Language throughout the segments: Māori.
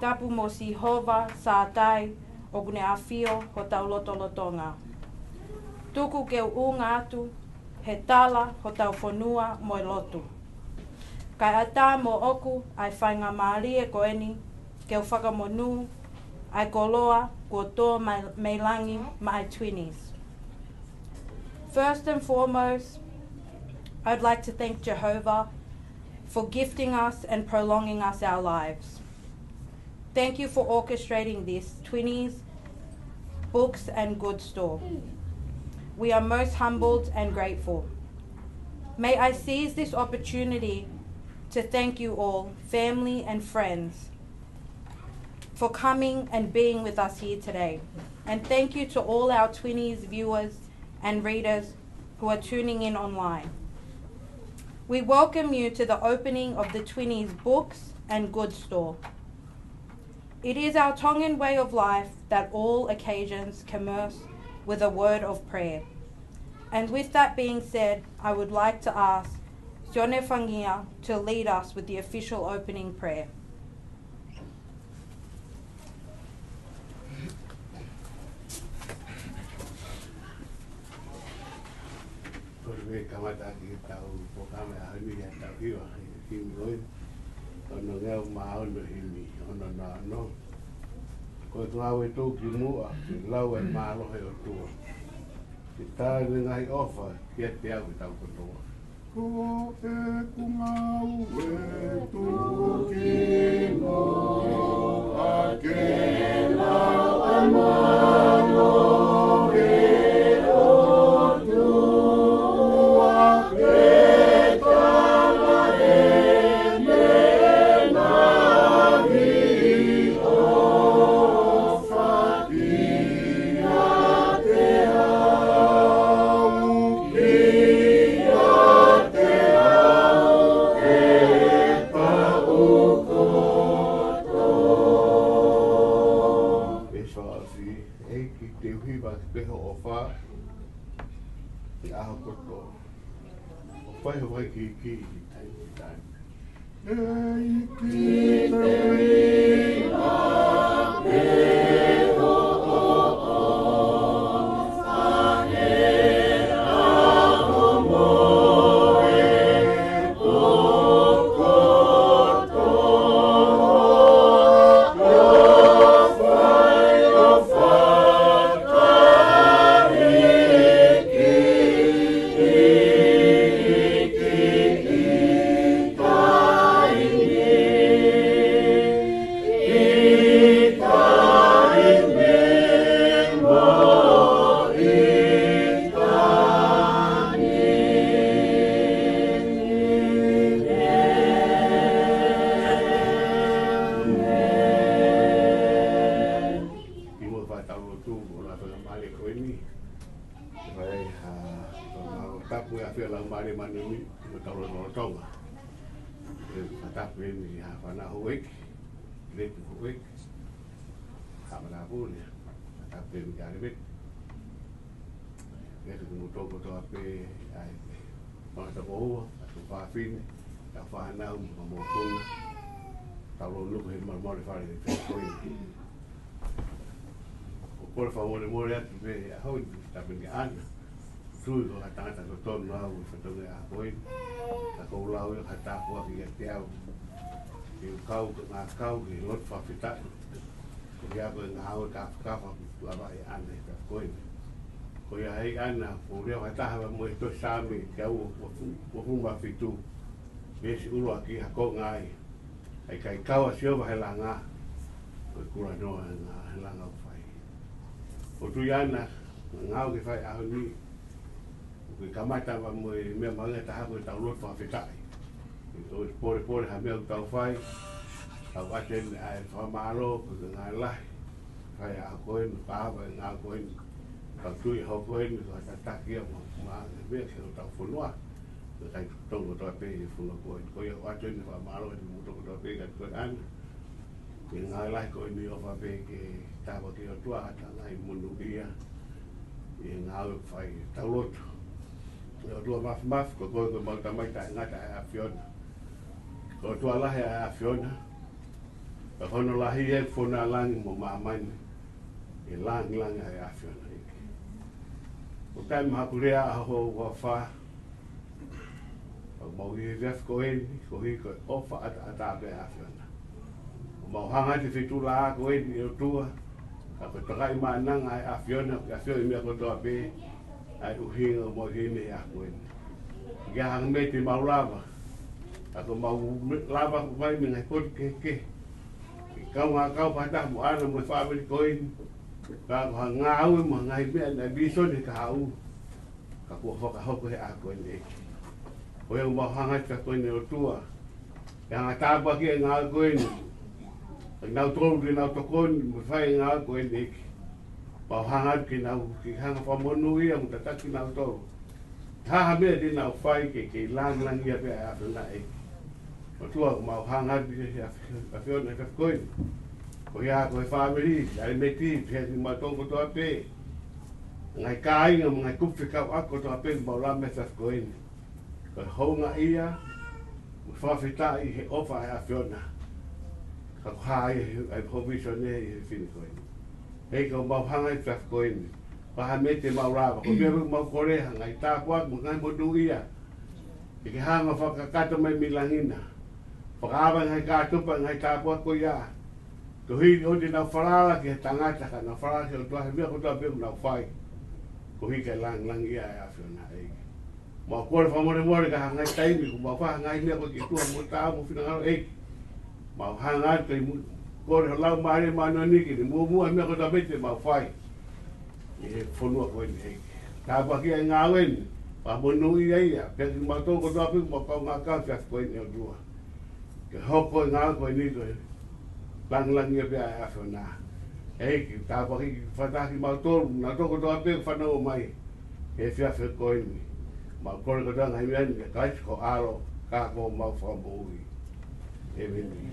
tapu mo si hova sa tai o kune awhio ho tau lotolotonga. Tuku ke unga atu, he tala ho tau whanua moi lotu. Kai ata mo oku ai whainga maarie ko eni, ke whakamonu, ai koloa kua toa meilangi mai Twinnies. First and foremost, I'd like to thank Jehovah for gifting us and prolonging us our lives. Thank you for orchestrating this Twinnies, books and goods store. We are most humbled and grateful. May I seize this opportunity to thank you all, family and friends, for coming and being with us here today. And thank you to all our Twinnies viewers and readers who are tuning in online. We welcome you to the opening of the Twinnies books and goods store. It is our Tongan way of life that all occasions commence with a word of prayer. And with that being said, I would like to ask Sione Whangia to lead us with the official opening prayer. hono lahi e fona langi mo mamani. E langi ai afiona ike. O tai mahapurea aho wafa. O mau i ref ko eni, ko hi ko ofa ata ape afiona. O mau hanga te whetula a ko eni o tua. Ka ko takai maananga ai afiona, afiona i mea kotoa pe. Ai uhinga mo hine a ko eni. Ia hang me te mau lava. Ako mau lava mai me ngai pot ke. Kau ngā patah mo ana mo whaamiri koini. Ka ko ngā au mo ngai mea na biso ni ka hau. Ka kua whakahoko he a koini eki. Ko eo mau hanga ka koini o tua. Ia ngā tāpua ki e ngā koini. Nau tolu ki nau tokoni mo whai ngā koini eki. Mau hanga ki nau ki hanga whamonu ia mo tataki nau tolu. Haha mea di nau whai ke lang ia pia a whina eki. O tua ko mau hanga ki a whiona e koini. Ko ia ko e whamiri, ai me ti, pia ki matongo toa pe. Ngai kāinga mo ngai kupi kau ako toa pe mau lame sa koini. Ko e honga ia, mo whawhita i he ofa e a whiona. Ka ko hai ai hoviso ne i he whini koini. Hei ko mau hanga i sa koini. Paha me te mau rāwa, ko pia mau koreha, ngai tāpua mo ngai modu ia. I ke hanga whakakata mai milangina. Whakaawa ngai kātupa ngai tāpua ko ia. Ko hi o te nau wharala ki he tangata ka nau wharala ki o tuahe mea ko tua pēku nau whai. Ko hi kai lang ia e awhiona eiki. Mau kore whamore ka hangai taimi ko mau wha ngai mea ko ki tua mo tāo mo whinangaro eiki. Mau hangai kai kore ho lau maare mano niki ni mua mea ko tua pēte mau whai. E whanua ko eni eiki. Tāpua ki e ngā weni. Pa monu ia. Pēki mau tō ko tua pēku mau kau ngā kau fias ko eni o tua. Ke hoko e ngā ko eni ko lang ia pia e awhiona. Eiki, tāpua ki whataki mau tōru, nā tōko tōa pēku whanau mai. E whiawhi koini. Mau kore ko tōa ngai meani, ke kaisi ko aro, kā ko mau whamui. E meni.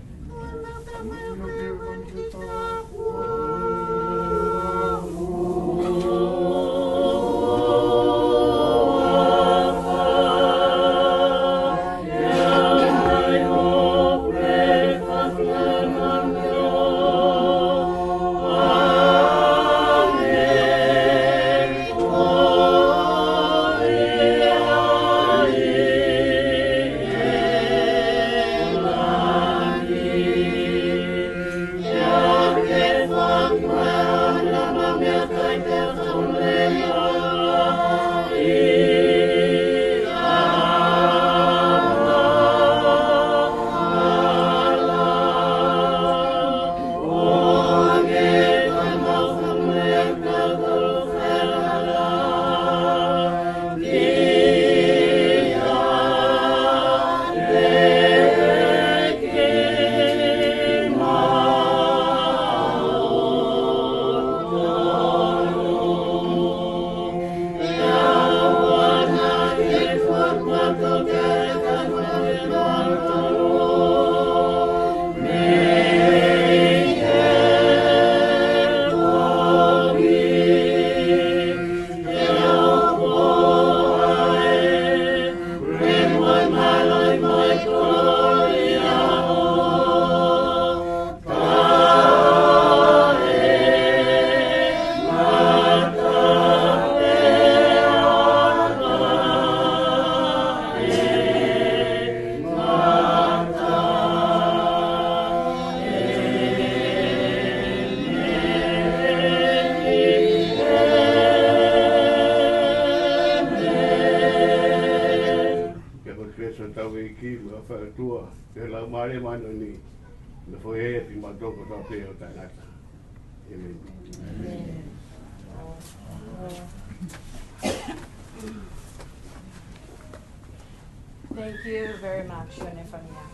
Thank you very much, Yonefania,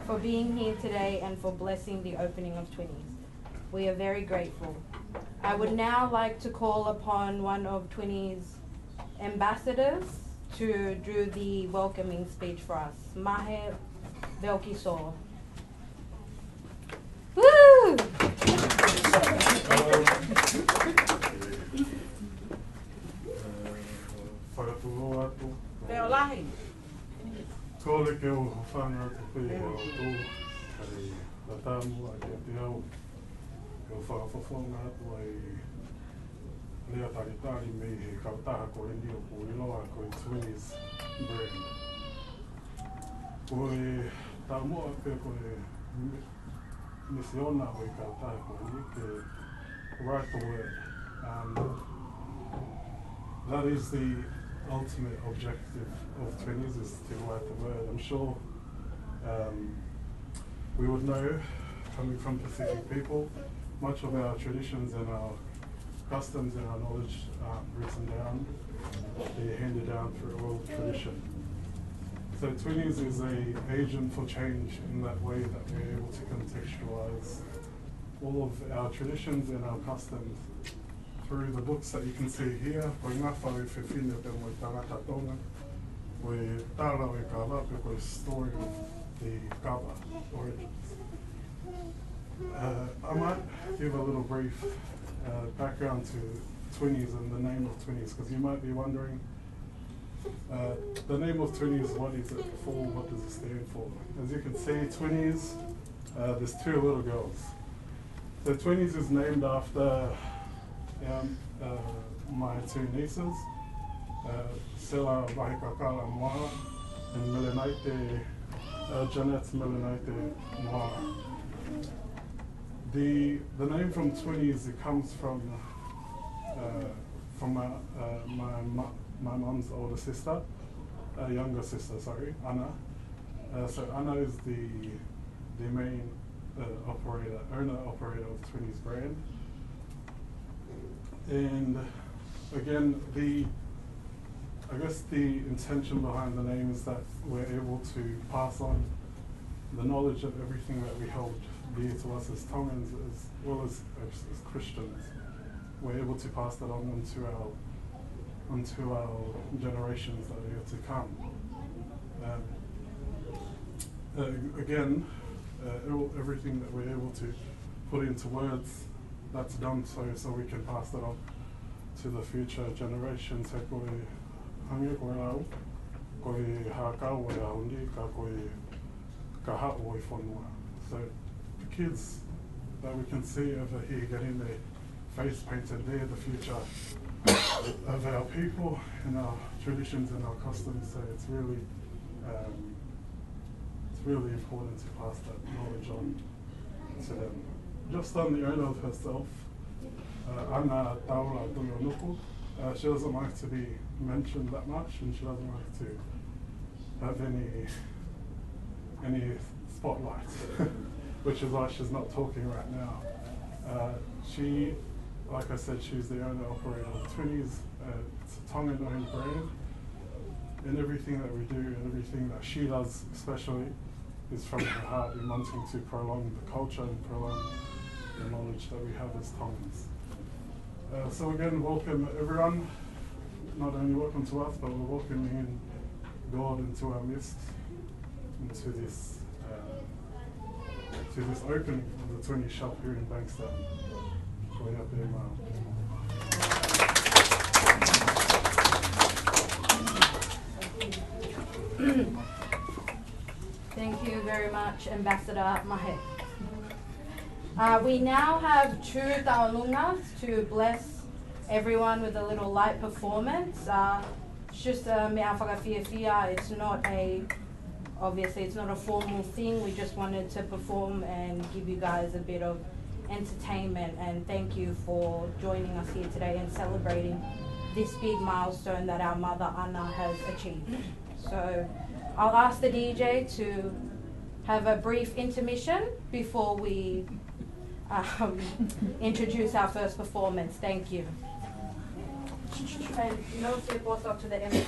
for being here today and for blessing the opening of Twinnies. We are very grateful. I would now like to call upon one of Twinnies' ambassadors to do the welcoming speech for us. Mahe Velkiso. Woo! Kole ke o whanga te whi o tō, kare la tāmua e te au e o whakawhawhonga atua i lea taritari me he kautaha ko rendi o ko iloa ko i Twinnies brand. Ko e tāmua pe ko e misiona o i kautaha ko rendi ke write the word. That is the ultimate objective of Twinnies, is to write the word. I'm sure we would know, coming from Pacific people, much of our traditions and our customs and our knowledge aren't written down. They're handed down through oral tradition. So Twinnies is an agent for change in that way, that we're able to contextualize all of our traditions and our customs through the books that you can see here. Koe ngawha e whiwhine pe mo i tangata tonga, koe tāra e kawa pe koe story of the kawa origins. I might give a little brief background to Twinnies and the name of Twinnies, because you might be wondering, the name of Twinnies, what is it for, what does it stand for? As you can see, Twinnies, there's two little girls. So Twinnies is named after my two nieces, Sela Wahikakala Moa and Milenaite, Janet Milenaite Moa. The name from Twinnies, it comes from my mum's older sister, younger sister, sorry, Anna. So Anna is the main owner-operator of Twinnies brand. And again, I guess the intention behind the name is that we're able to pass on the knowledge of everything that we held dear to us as Tongans, as well as Christians. We're able to pass that on onto our generations that are yet to come. Again, everything that we're able to put into words, that's done so we can pass that on to the future generations. He koe hange koe rau, koe hakau e aundi, ka koe ka hao e whanua. So the kids that we can see over here getting their face painted, they're the future of our people and our traditions and our customs. So it's really important to pass that knowledge on to them. Just on the owner of herself, Anna Paula, she doesn't like to be mentioned that much, and she doesn't like to have any spotlight, which is why she's not talking right now. She, like I said, she's the owner-operator of Twinnies. It's a Tongan-owned brand, and everything that we do and everything that she does especially is from her heart in wanting to prolong the culture and prolong the knowledge that we have as Tongans. So again, welcome everyone. Not only welcome to us, but we're welcoming in God into our midst, into this opening of the Twinnies shop here in Bankstown. Thank you very much, Ambassador Mahe. We now have two taonungas to bless everyone with a little light performance. It's just a mea whakawhiawhia. It's not obviously it's not a formal thing. We just wanted to perform and give you guys a bit of entertainment, and thank you for joining us here today and celebrating this big milestone that our mother Anna has achieved. So I'll ask the DJ to have a brief intermission before we introduce our first performance. Thank you. And no support up to the MC.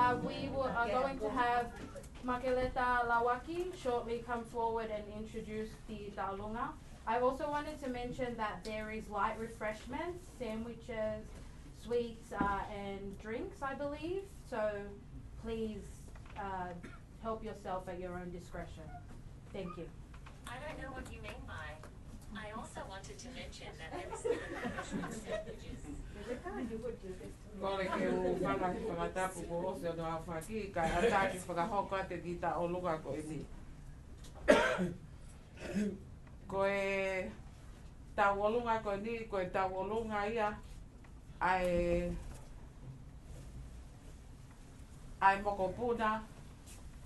are going to have Makeleta Lawaki shortly come forward and introduce the Taulunga. I also wanted to mention that there is light refreshments, sandwiches, sweets, and drinks, I believe. So please help yourself at your own discretion. Thank you. I don't know what you mean by. I also wanted to mention that there is refreshment sandwiches. Kore ke o whakatapu ko ose no a whaki, kai ataki whakahoka te ki ta o luka ko e ni. Ko e ta wolunga ko ni, ko e ta wolunga ia, ai moko puna,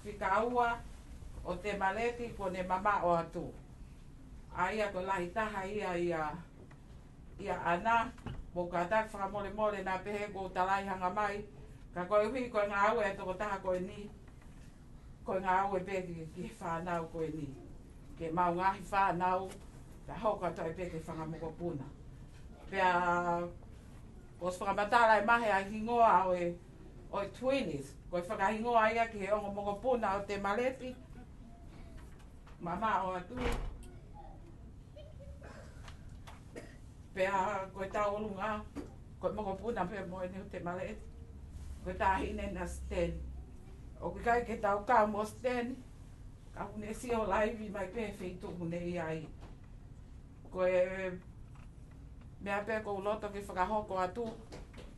whikaua o te maleti ko ne mama o atu. Aia ko lahi taha ia ana, mo ka tak whakamole mole nā pehe ko talai hanga mai, ka koe hui koe ngā aue e toko taha koe ni, koe ngā aue peke ki whanau koe ni. Ke mau ngahi whanau, ka hoka toi peke whakamoko puna. Pea, kos whakamatala e mahe a hingoa o Twinnies, koe whakahingoa ia ki he ongo moko puna o te maleti, mama o atu. Pea koe tau olunga, koe moko puna pea moe ni o te maleti. Koe tā hine na sten. O kai ke tau ka mo sten, ka hune si o laivi mai pē whitu hune i ai. Koe mea pē kou loto ki whakahoko atu.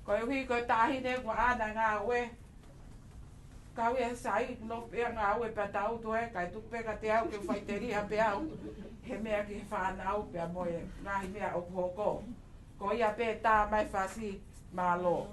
Koe hui koe tā hine kua ana ngā ue. Ka ue sai no pēr ngā ue pē tau tu e, kai tupe ka te au ke whaiteria pē au. He mea ki whanau pia moe ngahi mea o kuhoko. Ko ia pē tā mai whasi mālo.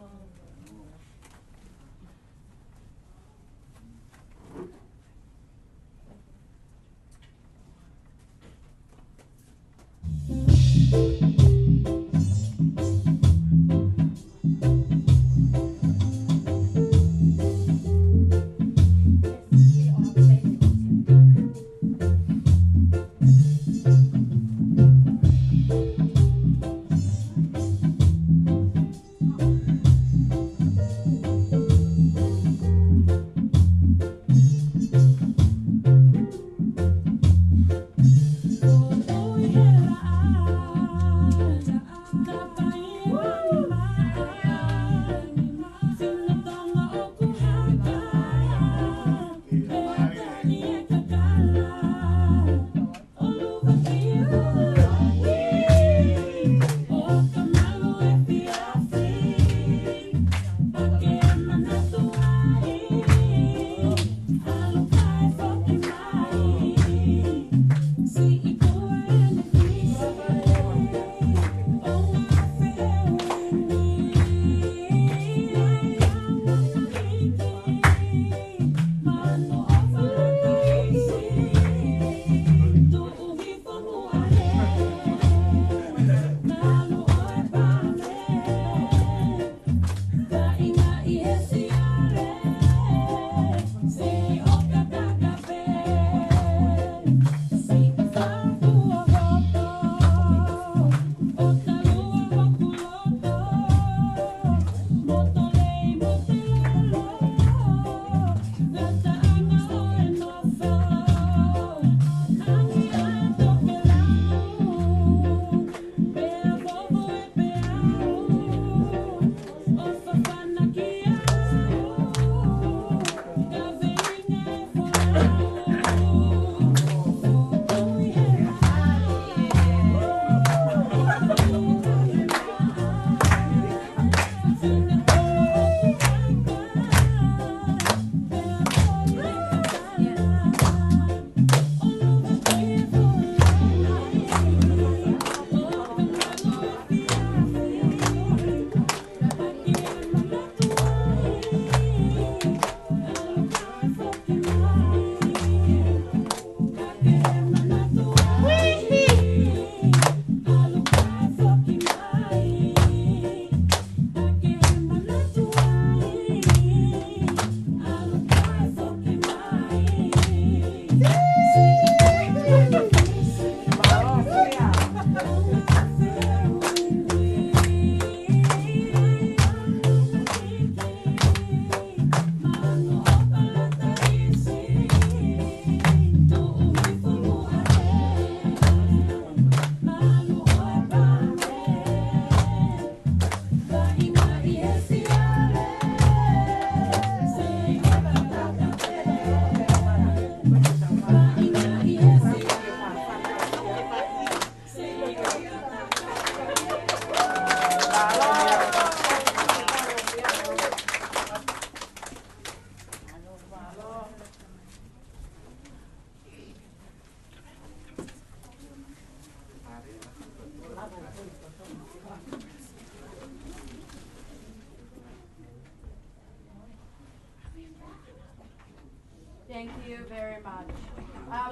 Thank you very much.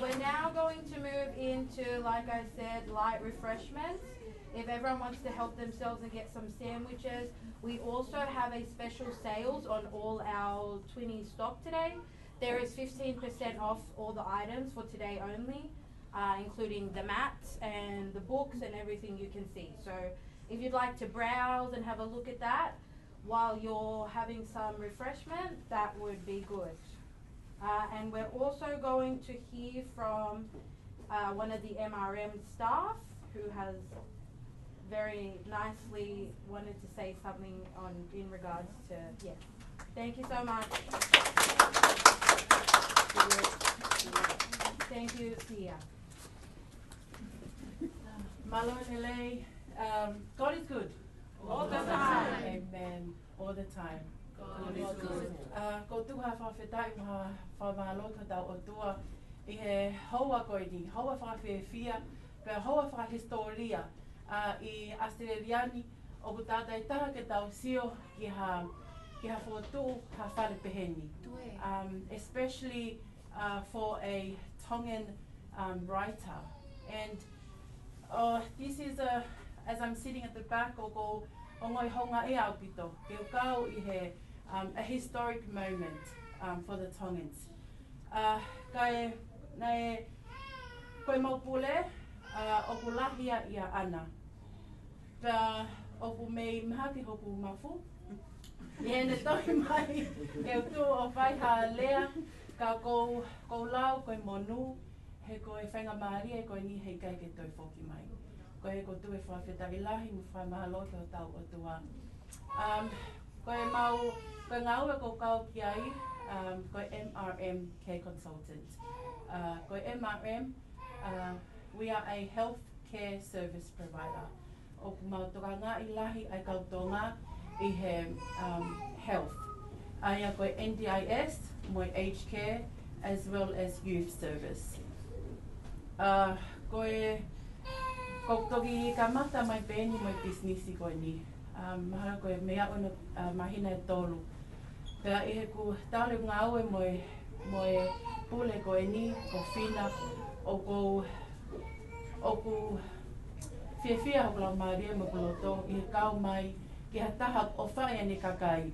We're now going to move into, like I said, light refreshments. If everyone wants to help themselves and get some sandwiches, we also have a special sales on all our Twinnies stock today. There is 15% off all the items for today only, including the mats and the books and everything you can see. So if you'd like to browse and have a look at that while you're having some refreshment, that would be good. And we're also going to hear from one of the MRM staff who has very nicely wanted to say something in regards to, yes. Thank you so much. Thank you, Sia. Malo Nele, God is good. All the time. Amen. All the time. God is good. Ko tuha whawhetai maha whamalota tau o tua I he hoa koini, hoa whawhewhia, pe hoa whahistoria I Australiani o ku tātai taha ke tau sio ki ha whotu ha whare peheni. Especially for a Tongan writer. And this is as I'm sitting at the back o ko ngoi honga e au pito, ke o kau I he a historic moment for the Tongans. Kai nei koe maupule o ku lahia ia ana. Pa o ku mei mahati hoku mafu. I ne tohi mai e o tu o whai ha lea ka kou lau koe monu he koe whainga maari e koe ni hei kai ke toi whoki mai. Koe he ko tu e whawhetari lahi mu whai mahalote o tau o tua. Koe ngau e ko kau ki ai, koe MRM Care Consultant. Koe MRM, we are a health care service provider. O ku mautoranga I lahi ai kautonga I he health. Aia koe NDIS, moi aged care, as well as youth service. Koe koktoki ka mata mai pēni moi businessi koe ni. Mahara koe mea ono mahina e tolu. Pea I he ku tāle ngā aue moi pule koe ni, ko whina, o ku whiawhia hoku lau maaria mo kuloto I he kau mai ki ha taha o whai ane kakai.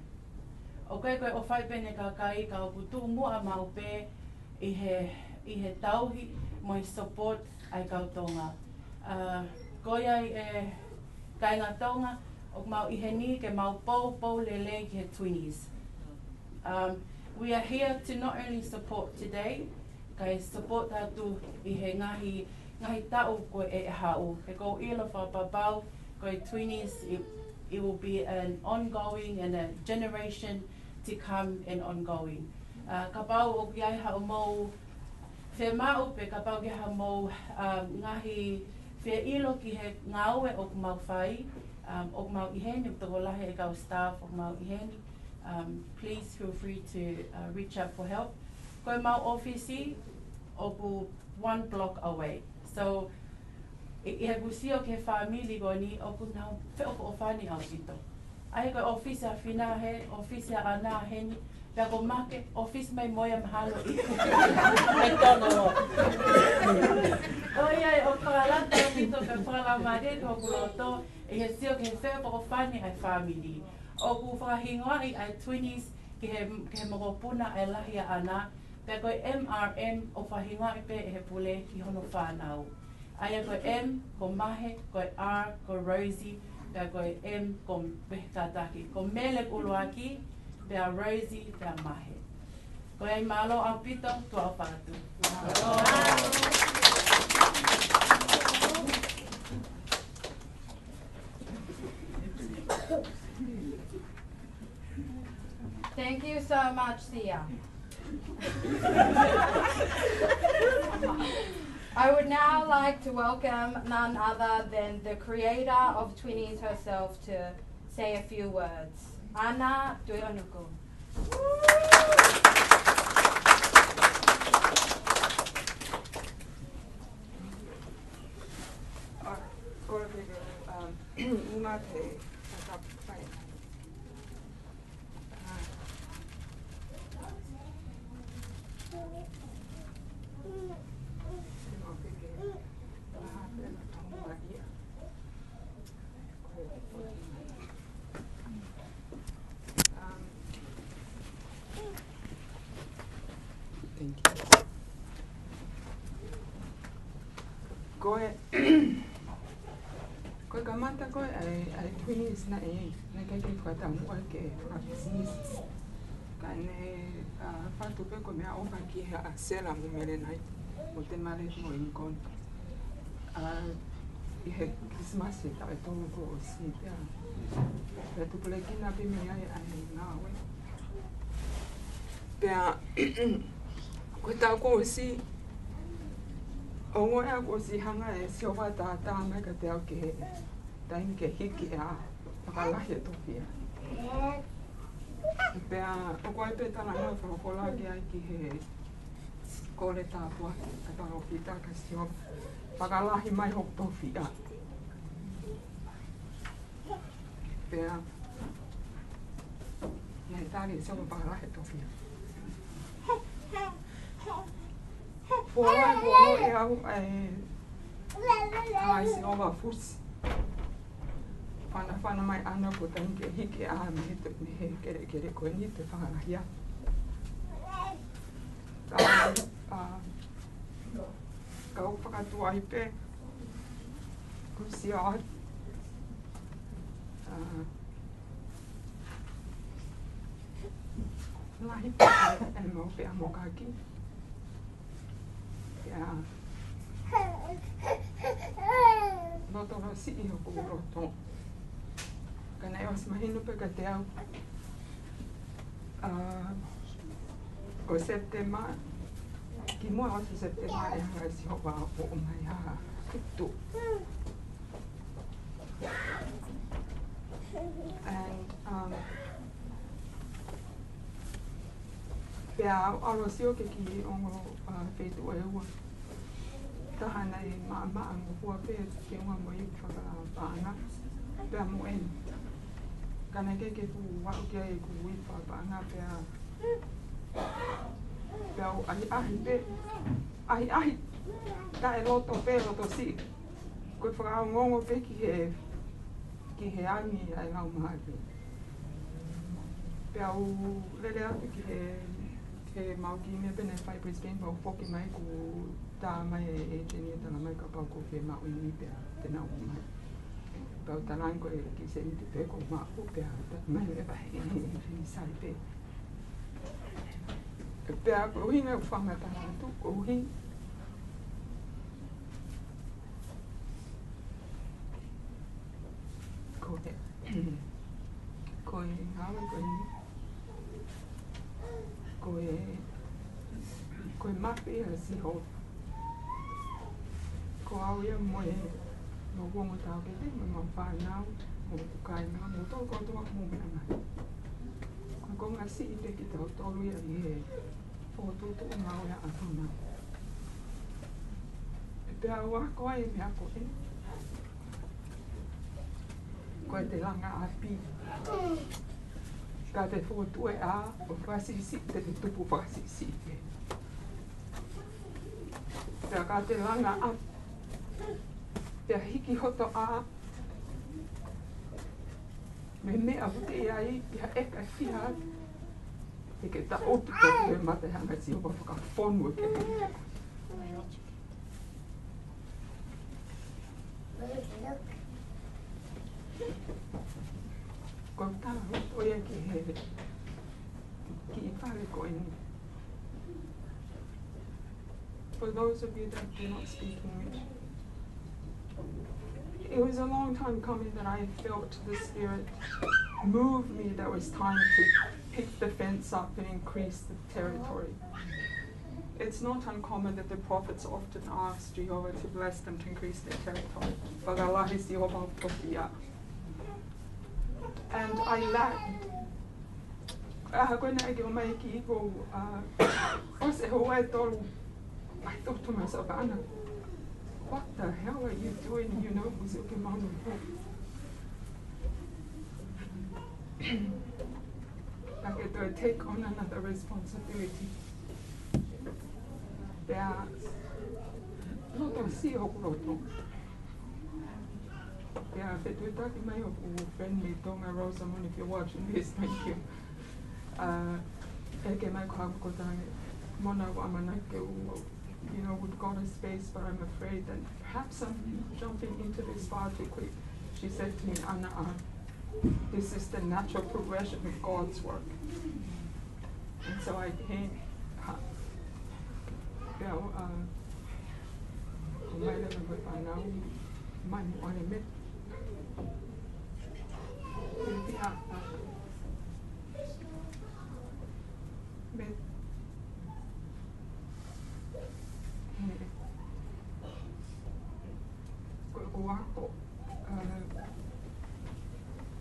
O koe o whai pene kakai ka o ku tū mua maupe I he tauhi moi support ai kautonga. Koe ai e kai ngā tonga o mau I he ni ke mau pou lele ki he Twinnies. We are here to not only support today, kai support tatu I he ngahi tau koe e hau. He ko ilo whapapau, koe Twinnies, it will be an ongoing and a generation to come and ongoing. Ka pau o ki ai hau mau whe mau pe ka pau ki hau mau ngahi whe ilo ki he ngāue o ku mau whai, o ku mau iheni, o toko lahe e kau staff o ku mau iheni. Please feel free to reach out for help. Koe mau ofisi o ku 1 block away. So, I he kusio ke whamili ko ni o ku nau wheo ko o whani au pito. Ai koe ofisi a whina he, ofisi a ana he ni, pia ko make ofisi mai moia mahalo I. Me tono o. Oia o whakalata o pito pe whakalamare ko ku loto, I he sio ke wheo ko o whani ai whamili. O ku whakahingoa ai Twinnies ki he mokopuna ai lahi a ana, pia koe MRM o whahingoa pe he pule ki hono whanau. Aia koe M ko mahe, koe R ko Rosie, pia koe M ko tataki. Ko mele uluaki, pia Rosie, pia mahe. Koe ai malo au pito, tu au patu. Thank you so much, Sia. I would now like to welcome none other than the creator of Twinnies herself to say a few words. Ana Tuionuku. Thank you. Koe, koe kamata koe ai Twinnies na kai whata mua ke business. Kane whatupe ko mea opa ki hea a sela mo mere nai, mo te mare mo inkon. I he Christmas e tae tonga ko o si pia. Pea tupule kina pe mea ai ngā we. Pea, koe tau ko o si, o ngoea ko si hanga e si owa tā mai ka te au ke he taimi ke hiki e a whakalahi e topia. Pea, o koe pe tala ngā whakakola ki ai ki he kore tāpua ka taro pita ka si owa whakalahi mai hok topia. Pea, ia e tāri e si owa whakalahi topia. Paula ko e au ai si owa fusi. Whana mai ana ko taimi ke hiki a me he kere koe ni te whakarahia. Ka o whakatua i pe. Kusi a lahi pe e mau pe a mokaki. Loto si I hoku roto. Kana e was mahinu pe ka te au. O September, ki mua o September e hanga si hoka o mai ha kutu. And pea alo si o ke ki ongo whetu e ua. Tahana e maa mo hua pe ke unga mo I whakapaanga. Pea mo eni. Kana ke ku wau ke e ku ui whakapaanga pea. Pea o ahi pe. Ahi. Ta e loto pe loto si. Koe whakao ngongo pe ki he angi ai lau maha pe. Pea o lele atu ki he mauki me pene whai Brisbane pa o whoki mai ku tā mai e tēnia tana mai ka pau ko whe mau I pea tēnā o mai. Pau talang ko e ki se I te pe ko mau pea mai e vai e sai pe. Pea ko uhinga u whangatanga atu ko uhinga. Ko e hawa ko e mapi a si ho. Ko au ia mo e no wongo tau ke te ma whanau mo kukai nga mo tō kotoa mo mea mai. Ko ngā si I te ki tau tolu ia I he whotutu o ngā oia atona. E pea ua koa e mea ko e. Ko e te langa api. Ka te whotu e a o whasisi te tupu whasisi te. Pea ka te langa api. Pea hiki hoto a. Me mea hute I ai pia eka whiha. E ke ta otu ko te mate hanga si opa whakawhonu e ke heke. Ko tala roto ia ki he ki I whare ko ini. For those of you that do not speak English, it was a long time coming that I felt the Spirit move me that was time to pick the fence up and increase the territory. It's not uncommon that the prophets often ask Jehovah to bless them to increase their territory. Whakalahi si Jehovah topia. And I lacked. Koe nea ke o mai ki iko, o se hoa e tolu. I thought to myself, Anna, what the hell are you doing? You know, was it mama? Like to take on another responsibility. Pea, loto si hoku roto. Pea, whetutaki mai hoku friend me tonga Rosamond, if you're watching this, thank you. Eke mai ko haku ko tange. Mona Wamanake, would go to space, but I'm afraid that perhaps I'm jumping into this far too quick. She said to me, Anna, this is the natural progression of God's work. And so I came, I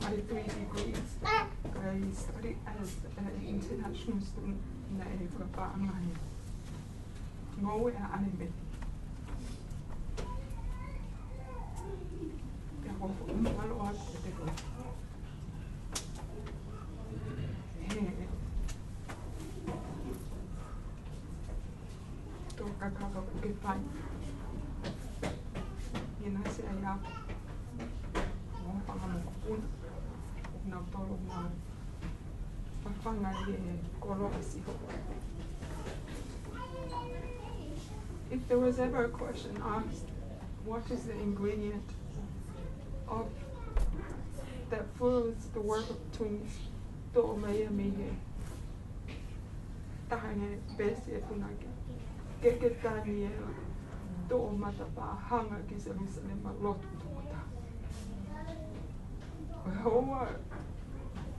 had 3 degrees. I studied as an international student in the Paangani. Ngō e anime. Te hofo umalo atu te ko. Tō kakaka ke pai. Ina se ai apu. Ngō whanga mo kupuna. Nau tolo nau. Whanga e koro asi hopo. If there was ever a question asked, what is the ingredient of that fuels the work of Twinnies? Tō mea mihe. Tahange besi e punake. Keke tani e tō matapa hanga ki Jerusalem a lotu tōta. Koe hoa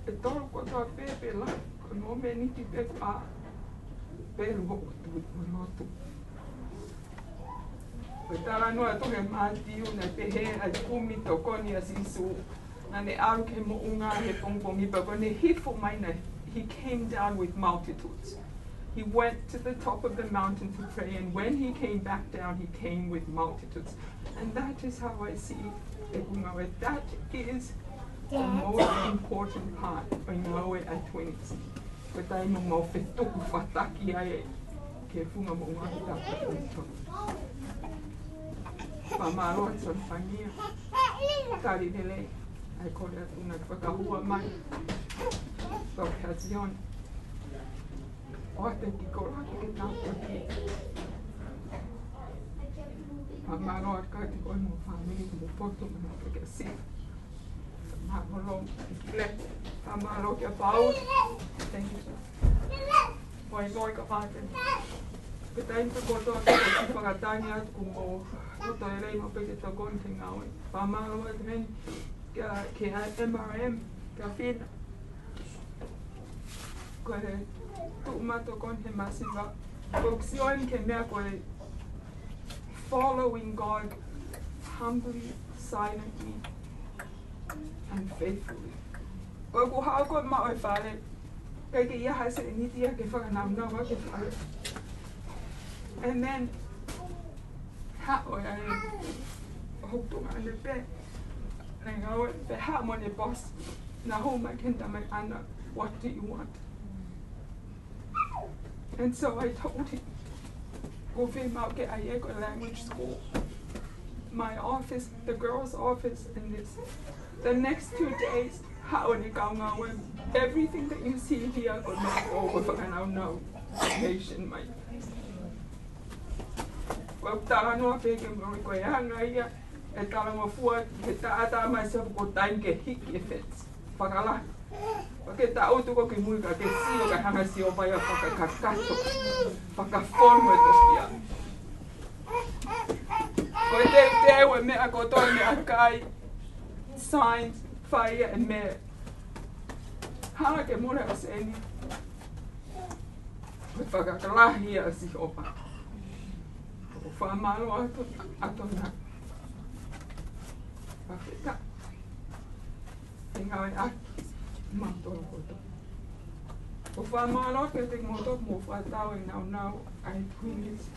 e toro kotoa pepe la, ko no me niti pepe a peru hoko tui o lotu. Koe tara noa tohe mātiu na pehe a kumi tokoni a sisu. Na ne au ke mo unga he pongpongi, but when he hifo maina, he came down with multitudes. He went to the top of the mountain to pray, and when he came back down, he came with multitudes. And that is how I see Ekungawe. That is the most important part of Ngawe at Twinnies. But I know mo fetuku fataki ai ke funga mo ngahi taka. Pamaro at Sanfania. Kari dele. I call it una whakahua mai. Occasion. O te kiko raki ke tau paki. Pamaro at kai te koi mo whamiri mo poto mo ke si. Pamaro kile. Pamaro ke pau. Thank you, sir. Moimoi ka whāten. Ke taimta kotoa ke te whakatani atu ku mo. Uto e rei mo peke tau koni te ngawe. Pamaro at meni. Ke MRM, ka whina. Koe tuumato kon he masiva. Ko xion ke mea koe following God humbly, silently, and faithfully. Koe ku hao koe ma oi whare, kei ke ia haise e nitia ke whakanaunaua ke whare. And then, ha oi ai hoktunga ane pe. Boss, Anna, what do you want? And so I told him, go get a language school. My office, the girls' office, and this. The next 2 days, everything that you see here could not go over, and I'll know nation, my. Well, Tarano Fagan, go hang e tala mo fua ke taata mai se ko time ke hiki effects pakala ke ta auto ko ke muika ke sio ka hanga sio vai a pakakato pakaformo e tofia ko te we me a ko to me akai signs fire and me hala ke mora aseni ko pakakala hia si opa ko fa malo ato na Afrika. Tingawe ak matoro koto. O fa malo ke te moto mo fa tau now I Twinnies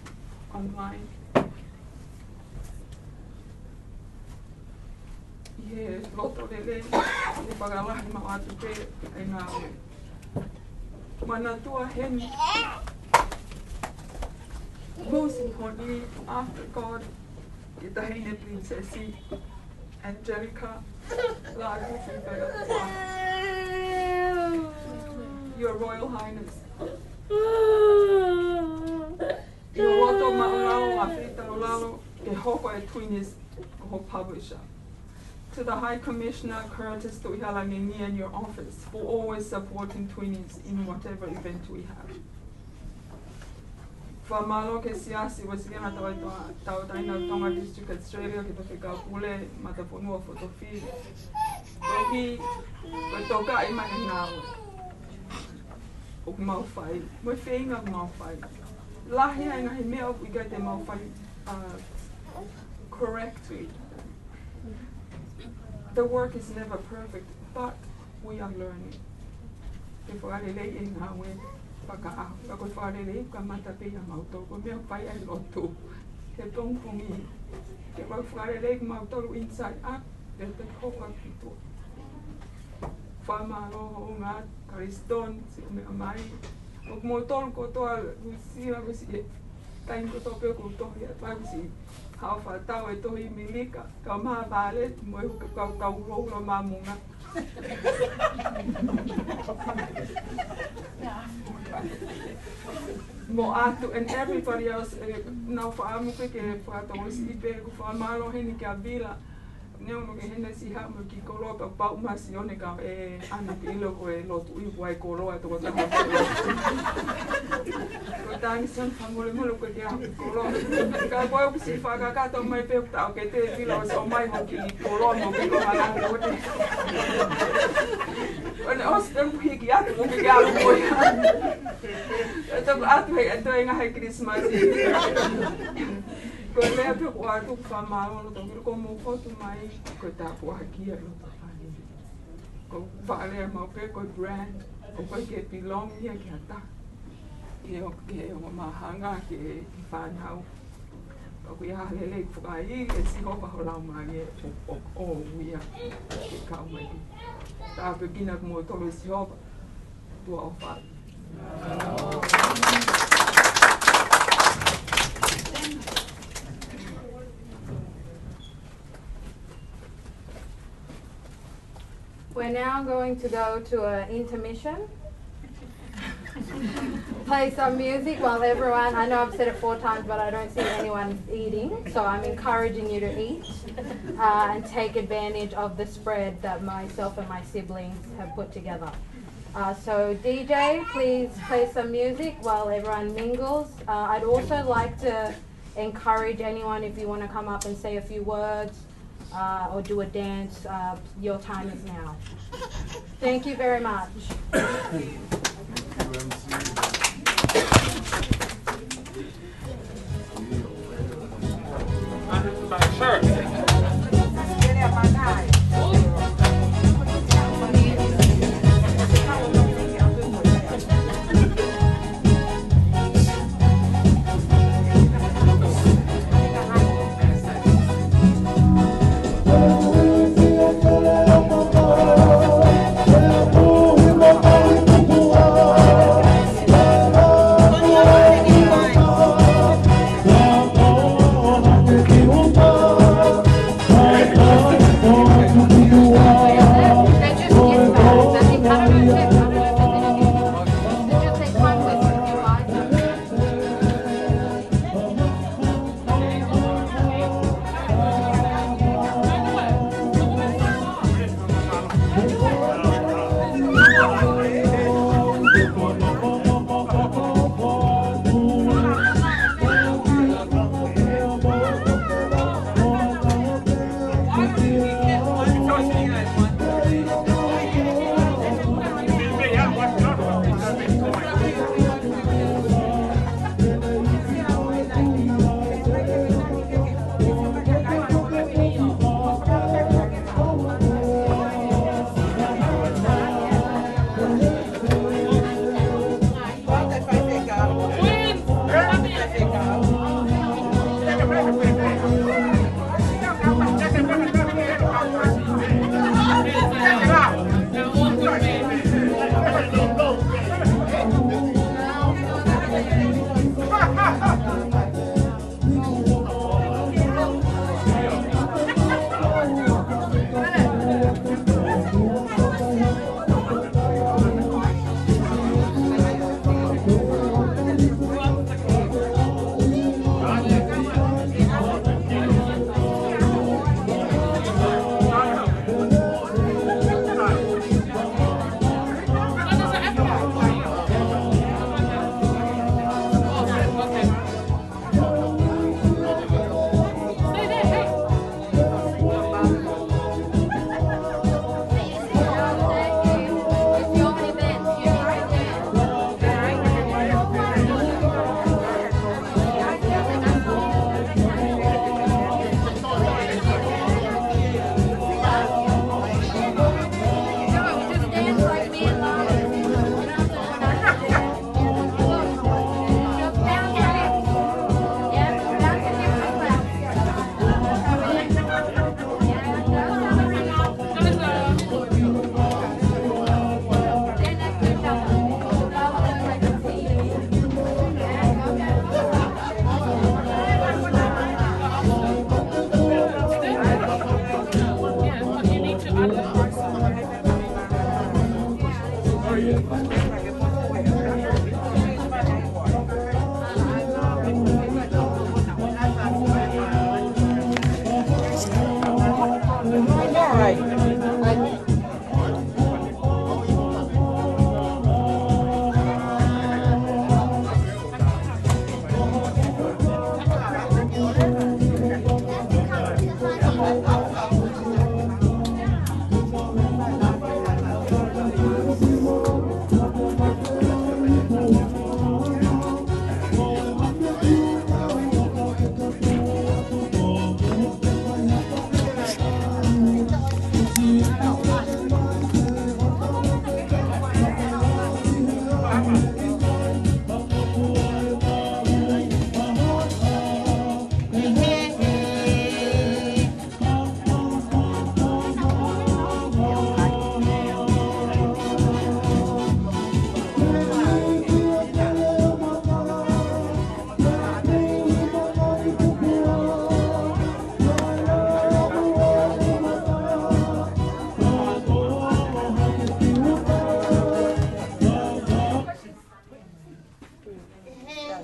online. Ye loto dele e pagala ma atu pe e ngawe. Mana tua hen. Most importantly, after God, kita hine princesi. Angelica, Latu, Your Royal Highness. roto ma'olalo, Afrita olalo, ke hoko e Twinnies, ko publisher. To the High Commissioner Curtis Tuihalangeni and your office for always supporting Twinnies in whatever event we have. Whamalo ke siasi was gana tau taina Tonga District Australia ke toke ka pule mataponua fotofi. Toki ko toka I mai ngawe. O mau fai, mo feinga mau fai. Lahi ai ngahi mea we get te mau fai correctly. The work is never perfect, but we are learning. Ke whakarele e ngawe. Ako whakarele ka matape a mauto, ko mea pai ai lotu. Ke tongpungi, ke whakarele ka mauto inside up, ke te hoka pito. Whamalo ho ngā kariston, si o mea mai. O motol ko toa usira wisi, tain ko tope ko tohi at wisi. Hau whatau e tohi milika, ka maa vale, mo e ka uroura maa munga. Mo atu, and everybody else, nau whaamuke ke whātawis ipe, ko whaamalo heni kia vila, neo no ke hene si hao mo ki koroa pa pau masi one ka e ana ki ilo ko e lotu i wai koroa e toko taha ko tangi san whamole molo ko ke hapu koroa ka koe uki si whakakato mai pe tau ke te vila o so mai ho ki koroa mo ki ko halanga o te one ostem hiki atu mo ki alu koia e toko atu hei e toi ngahe Christmas ko lea pe ko atu whamaro no tongi ko mo fotu mai ko ta ko hakia no tahani ko whaalea mau pe ko brand ko koe ke belong ia ki ata ke o mahanga ke whanau ko ia halele ki whakai e si hopa ho lau mai e o uia ke kau mai ki ta pe kina ko mo tolo si hopa tua o whai We're now going to go to an intermission. Play some music while everyone, I know I've said it 4 times, but I don't see anyone eating. So I'm encouraging you to eat and take advantage of the spread that myself and my siblings have put together. So DJ, please play some music while everyone mingles. I'd also like to encourage anyone, if you want to come up and say a few words, or do a dance, your time is now. Thank you very much. Oh,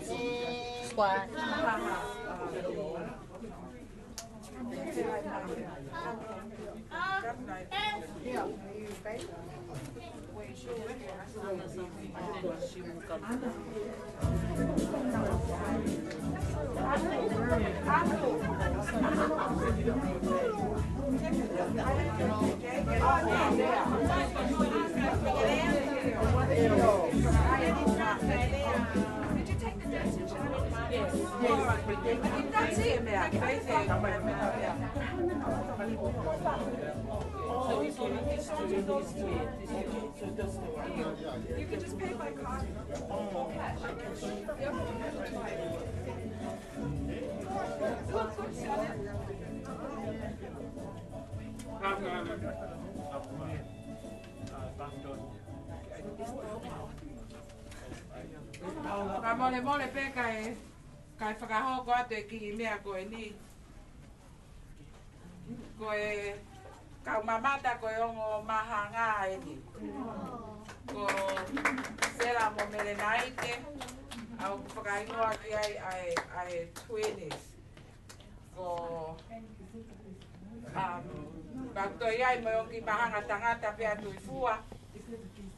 Squat. You can just pay by card or cash. Ka mole pe kai whakahoko atu e ki mea koe ni. Koe kau mamata koe ongo maha ngā e ni. Ko sera mo mere naite au whakaingoa ki ai Twinnies. Ko kau toi ai mo ongi mahanga tangata pe atu I fua.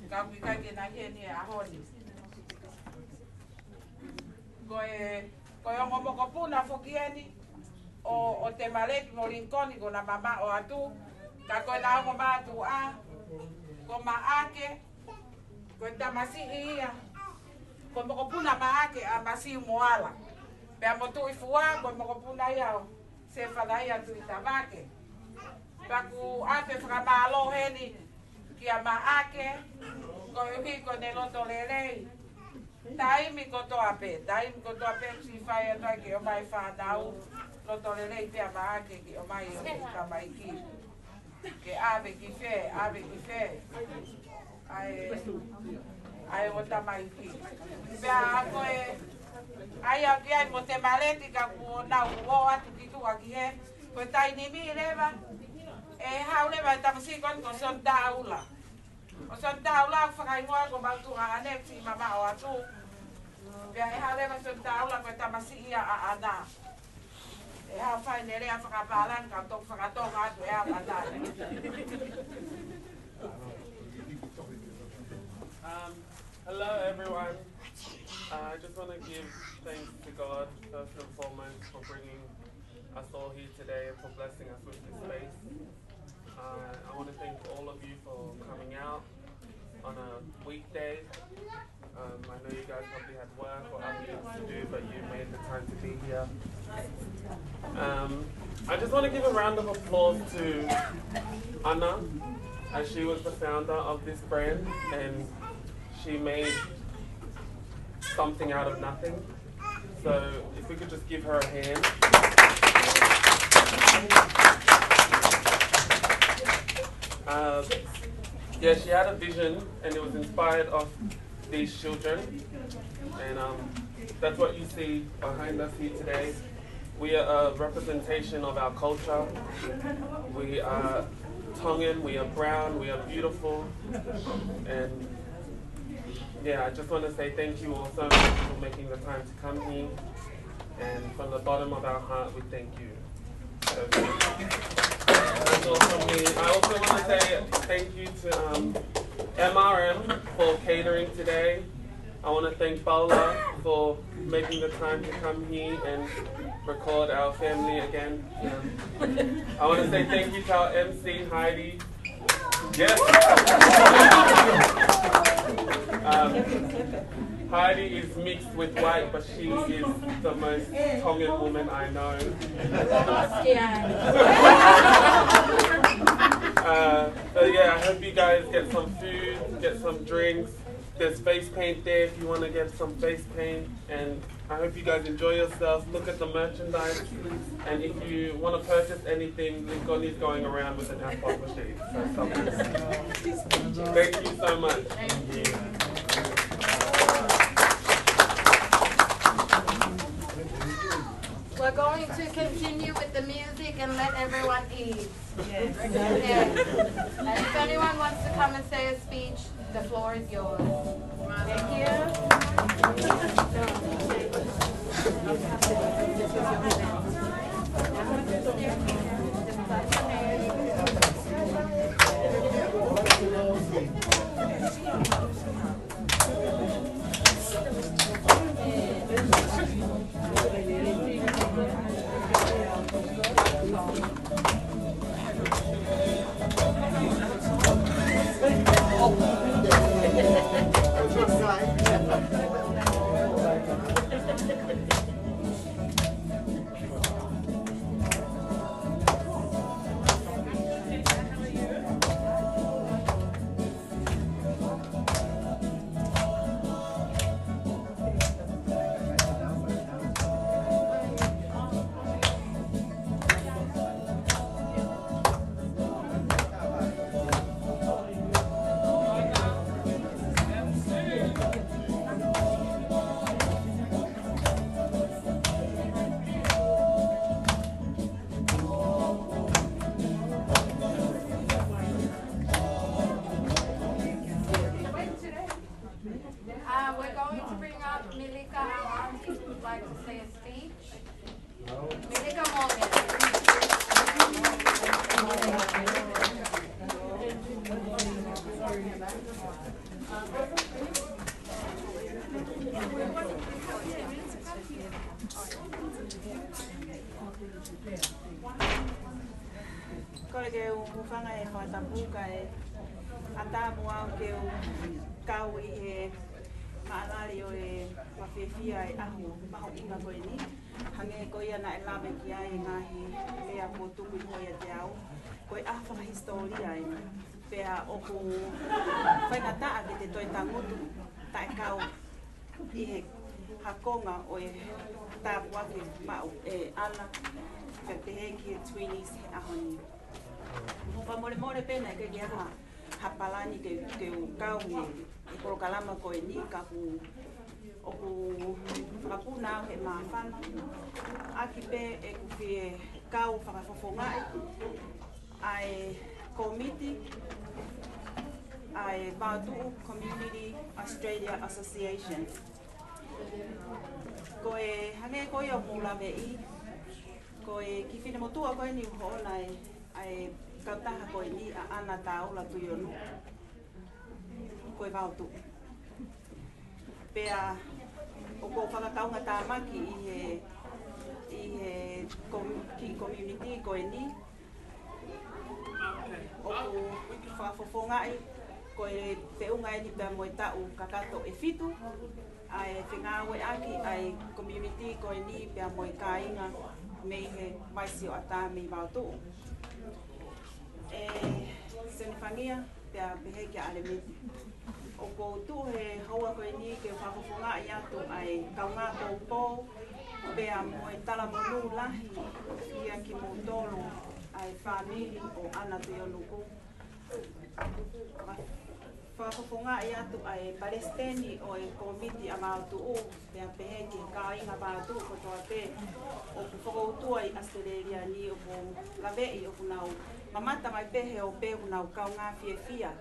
Kau ki kai ke na hie ni a honi. Koe ongo moko puna whokieni o te mareki mo rinkoni ko na mama o atu. Ka koe na ongo mātu a, ko maake, koe tamasi ia. Koe moko puna maake a masi moala. Pea mo tui fua, koe moko puna ia o se whadai atu I tamake. Paku ate whakamalo heni ki a maake, koe uhi ko ne loto lelei. Taimi kotoa pe si whai atai ki o mai whanau, loto lelei pia maake ki o mai o kamai ki. Ke ave ki whe, ai o tamai ki. Pea a koe, ai au ki ai mo te mareti ka ku nau o atu ki tua ki he, koe taini mi rewa, e hau rewa e tamasikon ko son taula. O son taula whakaingoa ko mautunga ane si mama o atu. Pea e hau rewa son taula koe tamasi ia a ana. E hau whai ne rea whakapalan ka tok whakatonga atu e hau ana. Hello everyone. I just want to give thanks to God first and foremost for bringing us all here today and for blessing us with this space. I want to thank all of you for coming out on a weekday. I know you guys probably had work or other things to do, but you made the time to be here. I just want to give a round of applause to Anna, as she was the founder of this brand and she made something out of nothing. So if we could just give her a hand. Yeah, she had a vision and it was inspired of these children, and that's what you see behind us here today. We are a representation of our culture. We are Tongan, we are brown, we are beautiful, and yeah, I just want to say thank you all so much for making the time to come here, and from the bottom of our heart we thank you. So, that's all from me. I also want to say thank you to MRM for catering today. I want to thank Paula for making the time to come here and record our family again. I want to say thank you to our MC, Heidi. Yes. Heidi is mixed with white, but she is the most Tongan woman I know. So yeah, I hope you guys get some food, get some drinks. There's face paint there if you want to get some face paint. And I hope you guys enjoy yourselves. Look at the merchandise. And if you want to purchase anything, Lincoln is going around with an apple machine. So thank you so much. Thank you. We're going to continue with the music and let everyone eat. Yes. Yes. And if anyone wants to come and say a speech, the floor is yours. Thank you. going to bring up Milika, our auntie, who would like to say a speech. Milika Morgan. Kore ke ufanga e whatapuka e atamu au ke kau I he maalari o e whawhiwhia e ahu maho inga koe ni. Hange koe ana e lawe ki ai ngahi lea po tuku hoi a te au. Koe awhanga historia e pea o ku whaingataa ke te toi tangutu tae kau I he hakonga o e tāpua ke mau e ana pe te heki e Twinnies he ahoni. Muka more more pena ke ke ha hapalani ke kau e korokalama koe ni ka ku o ku whakapuna he mawhana. Aki pe e ku fie kau whakafofongai ai komiti ai Latu Community Australia Association. Koe hange koe o mulawe I koe ki whine motua koe ni uhoona ai kautaha koe ni a ana tau Latu ionu koe vautu. Pea o ko whakakaunga tāmaki I he community koe ni o ku whafofongai koe peungai ni pea moe tau kakato e fitu ai whingawe aki ai community koe ni pea moe kāinga me he maisi o ata me Latu. E senewhangia pea pehe kia alemeti. O ko tu he haua koe ni ke whakofunga I atu ai kaunga kōpō pea moe tala monu lahi ia ki mōtoro ai whaniri o ana te onuku. Whakofunga I atu ai Palestini o e komiti a Latu o pea pehe ki kāinga Latu ko toa te o ku whakoutua I Australia ni o ku lawei o ku nau mamata mai pehe o pe ku nau kaunga whiewhia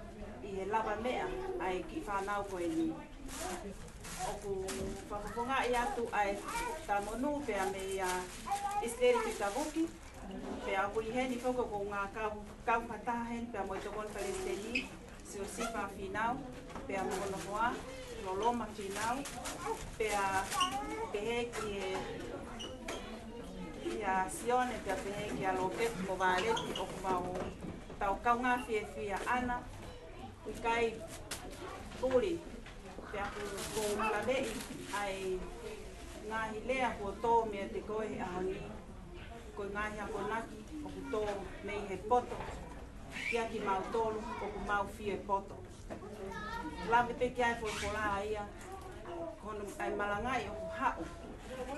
I he lava mea ai ki whanau koe ni. O ku whakafunga I atu ai tā monu pea me Esteri ki Tavuki pea ku I heni whako ko ngā kau pataha hen pea moi tokon Palestini si o sipa whinau pea mokono hoa loloma whinau pea pehe ki ia sione pea pehe ki a loket mo vāreti o ku mau tau kaunga whiewhia ana I kai puri pea ku lawei ai ngahi lea ko tō mea te koe ahoni koe ngahi a konaki o ku tō mei he poto kia ki mau tolu o ku mau whie poto. Lawe pe ki ai po pola ia kono ai malangai o ku hao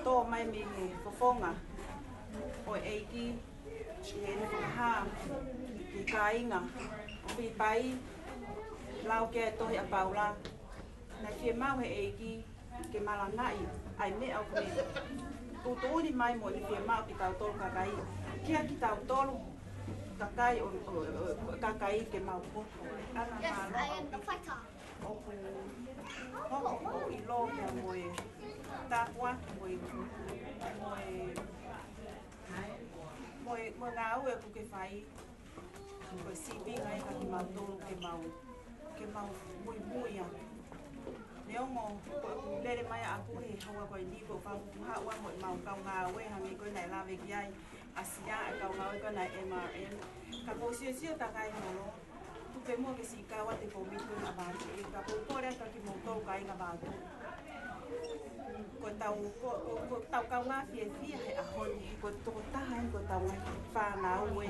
tō mai me he fofonga o eiki he ne whakaha ki kāinga o pi pai lau ke tohi a Paula na kia mau he eiki ke malangai ai me au kone tutuuni mai mo ni kia mau ki tau tolu kakai kia ki tau tolu kakai o kakai ke mau poto ana malo o ku hoko o ilo kia moe tapua moe ngā ue ku ke whai koe sipi ngai ka ki mau tolu ke mau mui mui a Neongo lere mai aku he haua koe ni ko whaku haua mo mau kau ngā ue hangi koe nei lawe ki ai asia e kau ngā ue koe nei MRN ka ko sio takai molo tu pe mo ke si kawa te komito na vātu e ka pōpore ka ki mōtoro kai ngā vātu ko tau kau ngā whiewhia he ahoni ko toko taha ko tau ngā whānau ue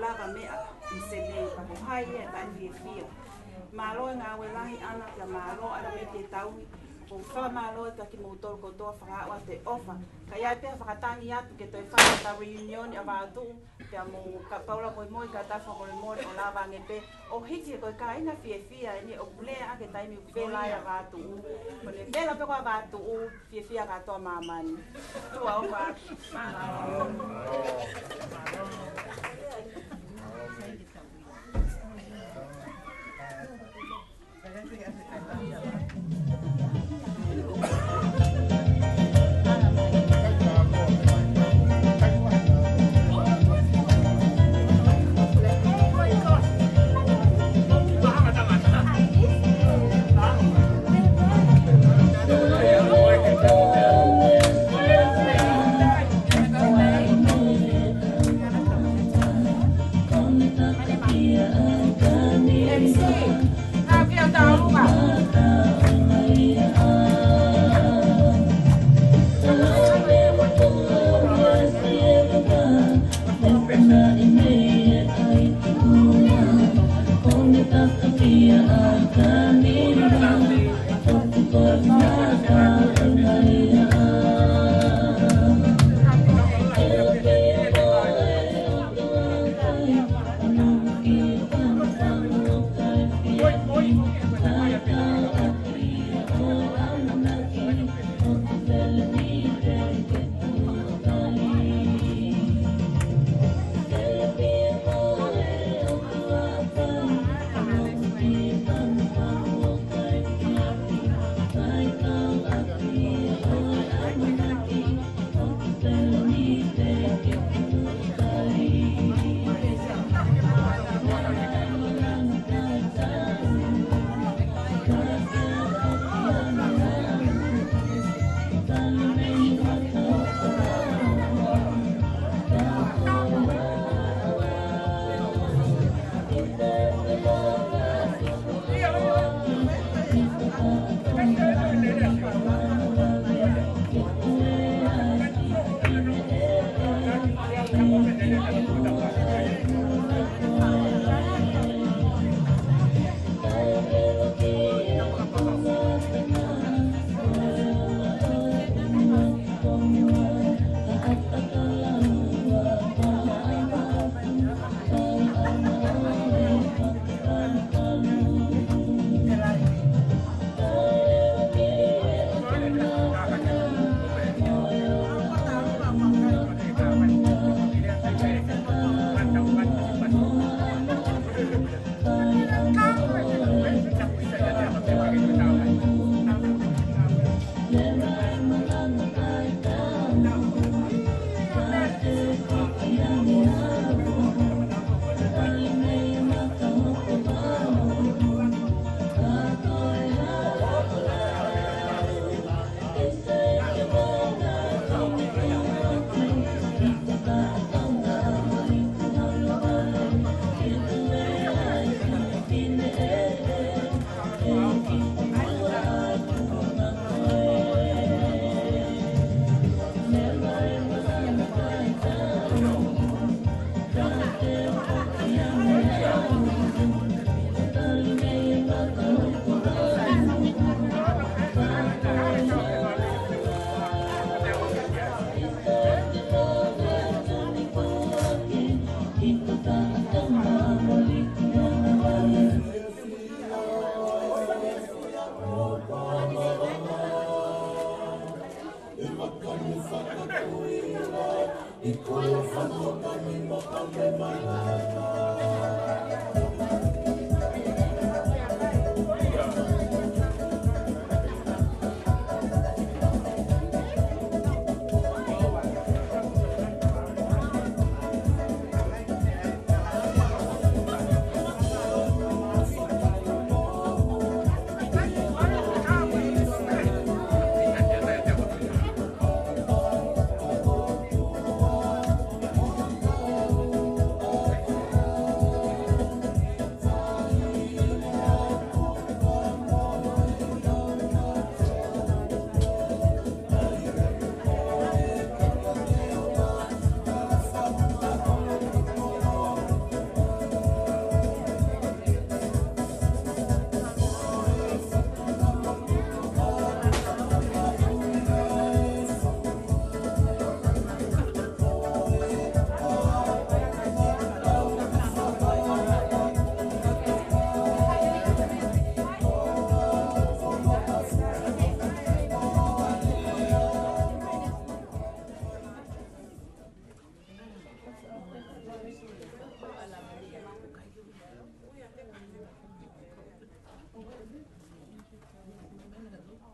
lava mea I sene ka ko hai e tai whiewhia Malo ngā we lahi ana kia malo ana me te taui ko wha malo ka ki mōtoro ko toa whakaua te ofa ka iai pēha whakatangi atu ke toi whakata reunion a Latu pēha mō ka Paula Moimoi ka tawha Moimoi o lava nge pē o hiki e koe ka ina whiewhia e ni o kulea ake taimi u whelai a Latu ko ne whela peko a Latu whiewhia ka toa mamani tua o whaki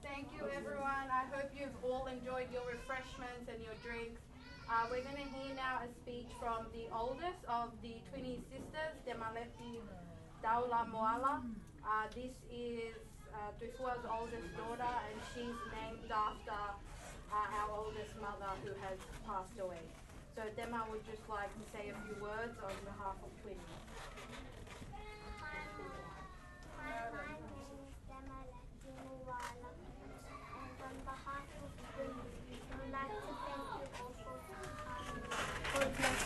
Thank you, everyone. I hope you've all enjoyed your refreshments and your drinks. We're going to hear now a speech from the oldest of the Twinnies sisters, Demaleti Daula Moala. This is Tufua's oldest daughter, and she's named after our oldest mother who has passed away. So Dema would just like to say a few words on behalf of Twinnies. Hi, my name is Demaleti Moala, and on behalf of Twinnies, I would like to thank you all for coming. God bless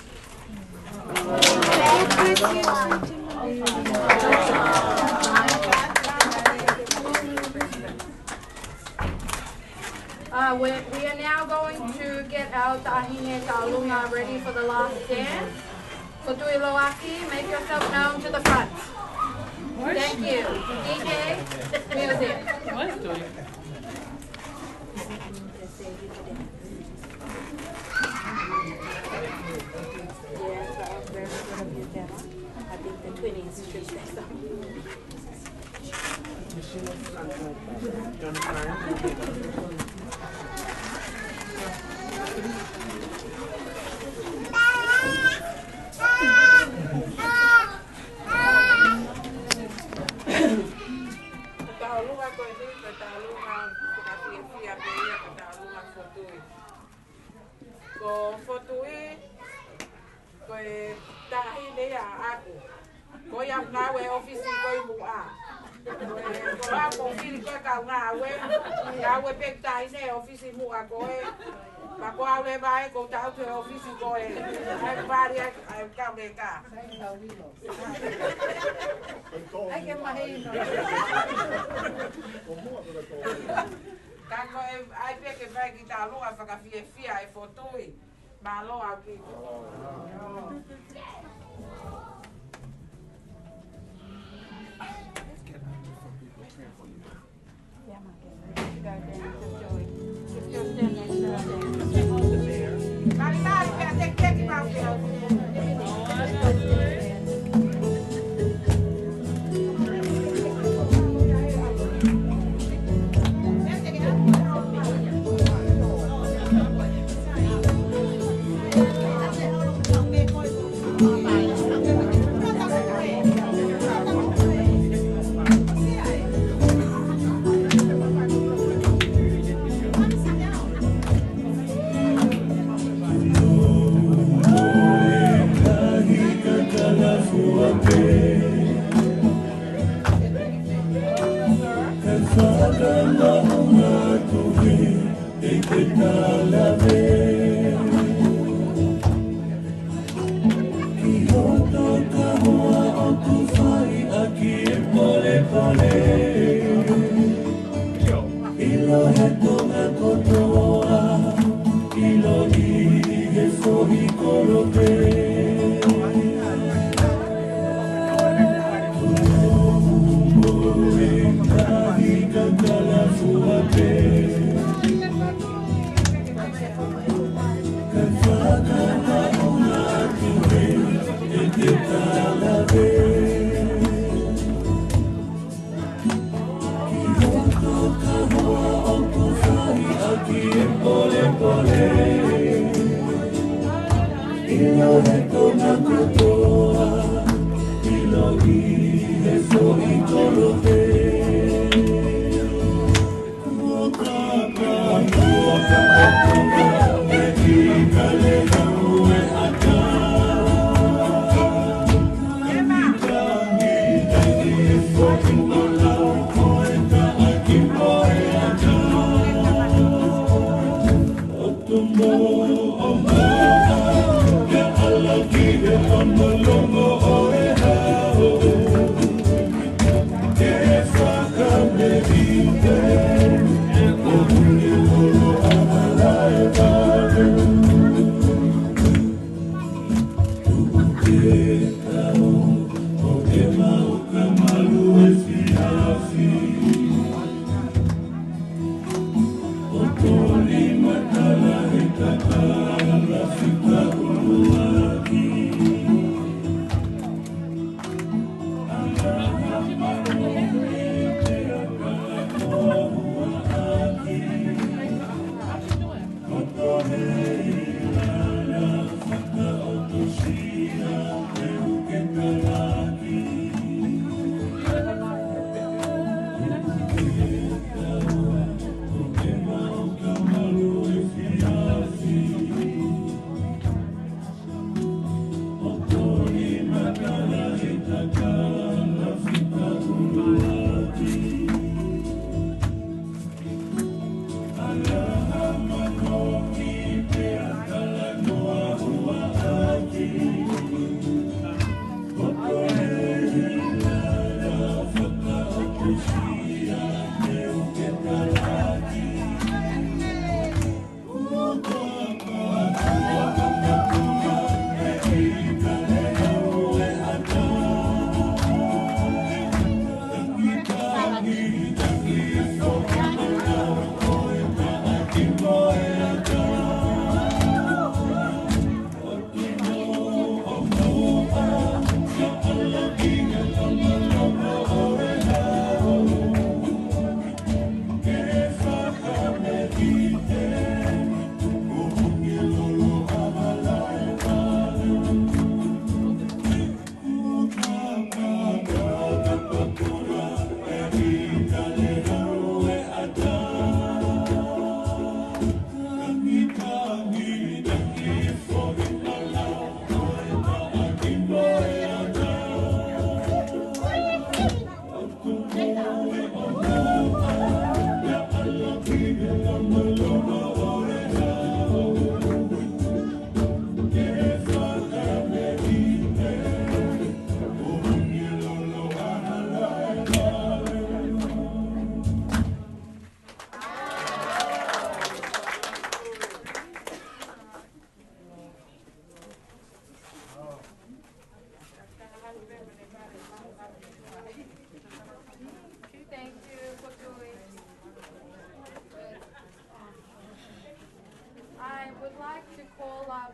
We are now going to get our tahine ta'alunga ready for the last dance. Kutui Loaki, make yourself known to the front. Thank you. DJ, music. What's doing? Yes, that was very good of you, Dema. I think the Twinnies should say something. Ta'alunga ko ini, ta'alunga kafia pia, ta'alunga fotui. Ko fotui, ko tahine ya aku. Ko yang ngawe ofisi ko ibuka. Ko ako fili ko ka ngawe, ngawe pek tahine ofisi muka ko e. Bako ale vai ko tau te ofisi ko e. Ai pari ai ka meka. Ai ke mahino. Kako ai peke vai ki ta'alunga whakawhiawhia e fotui. Malo aki. Can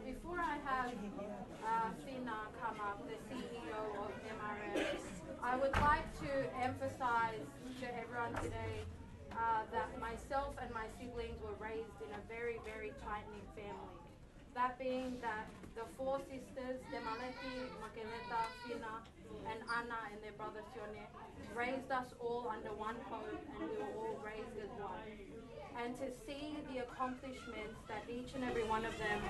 Before I have Fina come up, the CEO of MRM, I would like to emphasize to everyone today that myself and my siblings were raised in a very, very tight-knit family. That being that the four sisters, Demaleti, Makeleta, Fina, and Anna and their brother Sione, raised us all under one home, and we were all raised as one. And to see the accomplishments that each and every one of them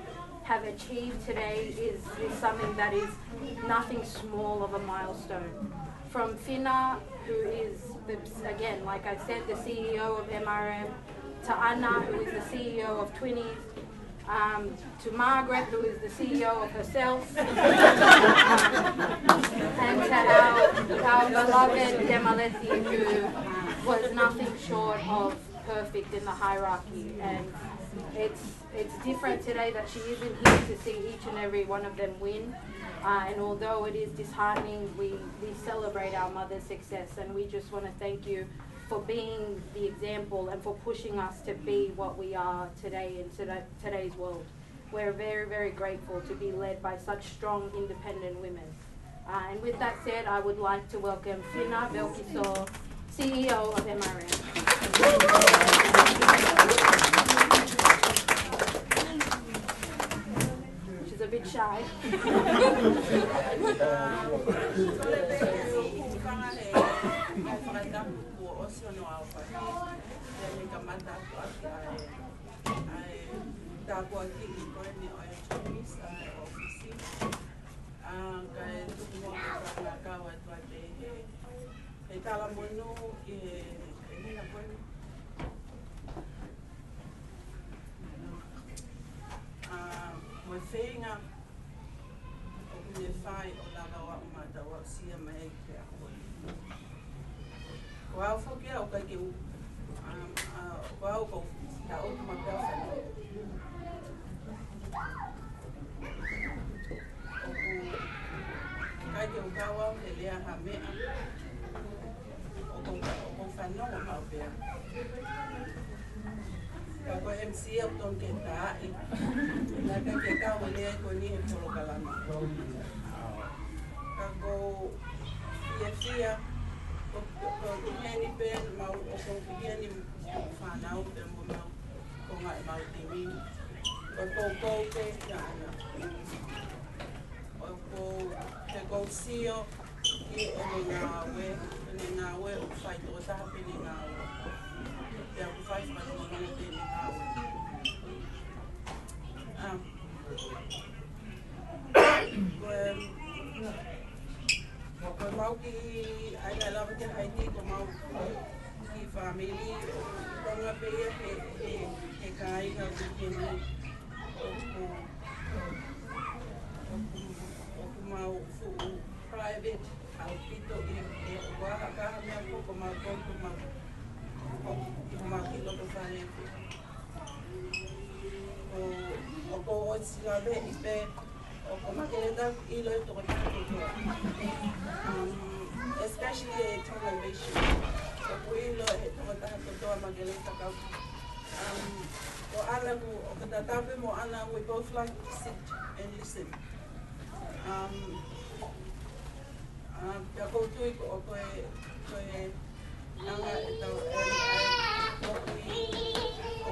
have achieved today is something that is nothing small of a milestone. From Fina, who is, again, like I said, the CEO of MRM, to Anna, who is the CEO of Twinnies, to Margaret, who is the CEO of herself, and to our beloved Demaleti, who was nothing short of perfect in the hierarchy. And it's different today that she isn't here to see each and every one of them win. And although it is disheartening, we celebrate our mother's success, and we just want to thank you for being the example and for pushing us to be what we are today in today's world. We're very, very grateful to be led by such strong, independent women. And with that said, I would like to welcome Fina Belkiso, CEO of MRM. shy. Moifenga o kune whai o langa wa umata wa sia mai ke a hoi. Ko au whoki au kai ke u, ko au ko ta o tu mapea whanau. O ku kai ke u kawa he lea ha mea, o ku whanau o maupea. Ka ko MC au ton ke tae, na ka ke kawa lea ko ni he polo kalama. Ka ko fia, ko heni pen mau o ko heni whanau pe mo mau ko ngai mau timi. Ko ke yana. O ko te ko sio ki o ngawe o whai tō taha pini ngawe. Te aku whai whai o ngawe pini ngawe. Ko mau ki aina lava ke haiti ko mau ki family tonga pe he kai ka ki ni o mau fu private au pito e wa ka me ko mau ko mau ki lo to fane o ko o sila be ipe o ko makeleta ilo to ko especially a television. So we lo he to ta to makeleta ka o ala ku o ka tape mo ana we both like to sit and listen. Ya ko tu ko anga ito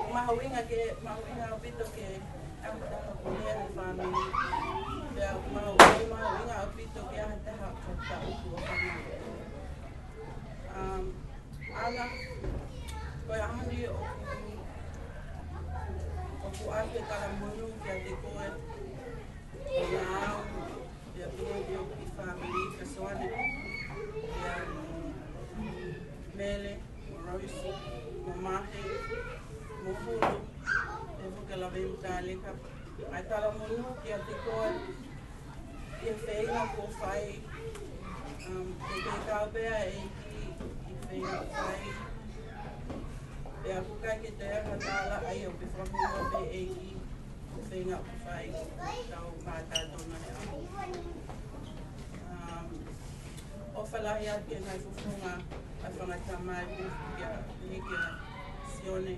mahawinga pito ke ang taha ko niya ng family. Kaya mahawinga pito ke ang taha ko sa upo kami. Ana kaya hani o ate kalamuno kaya di ko now ya pinyo ki family kasone ya mele roisi mamahe muhulu evo que la ventale ka ai tala munu ki ate ko e feinga ko fai ke ka bea e ki feinga fai e a ka ke te hatala ai o pe family be e ki feinga ko fai tau mata dona e o falahi ake nai fufunga a whangata mai kia heke sione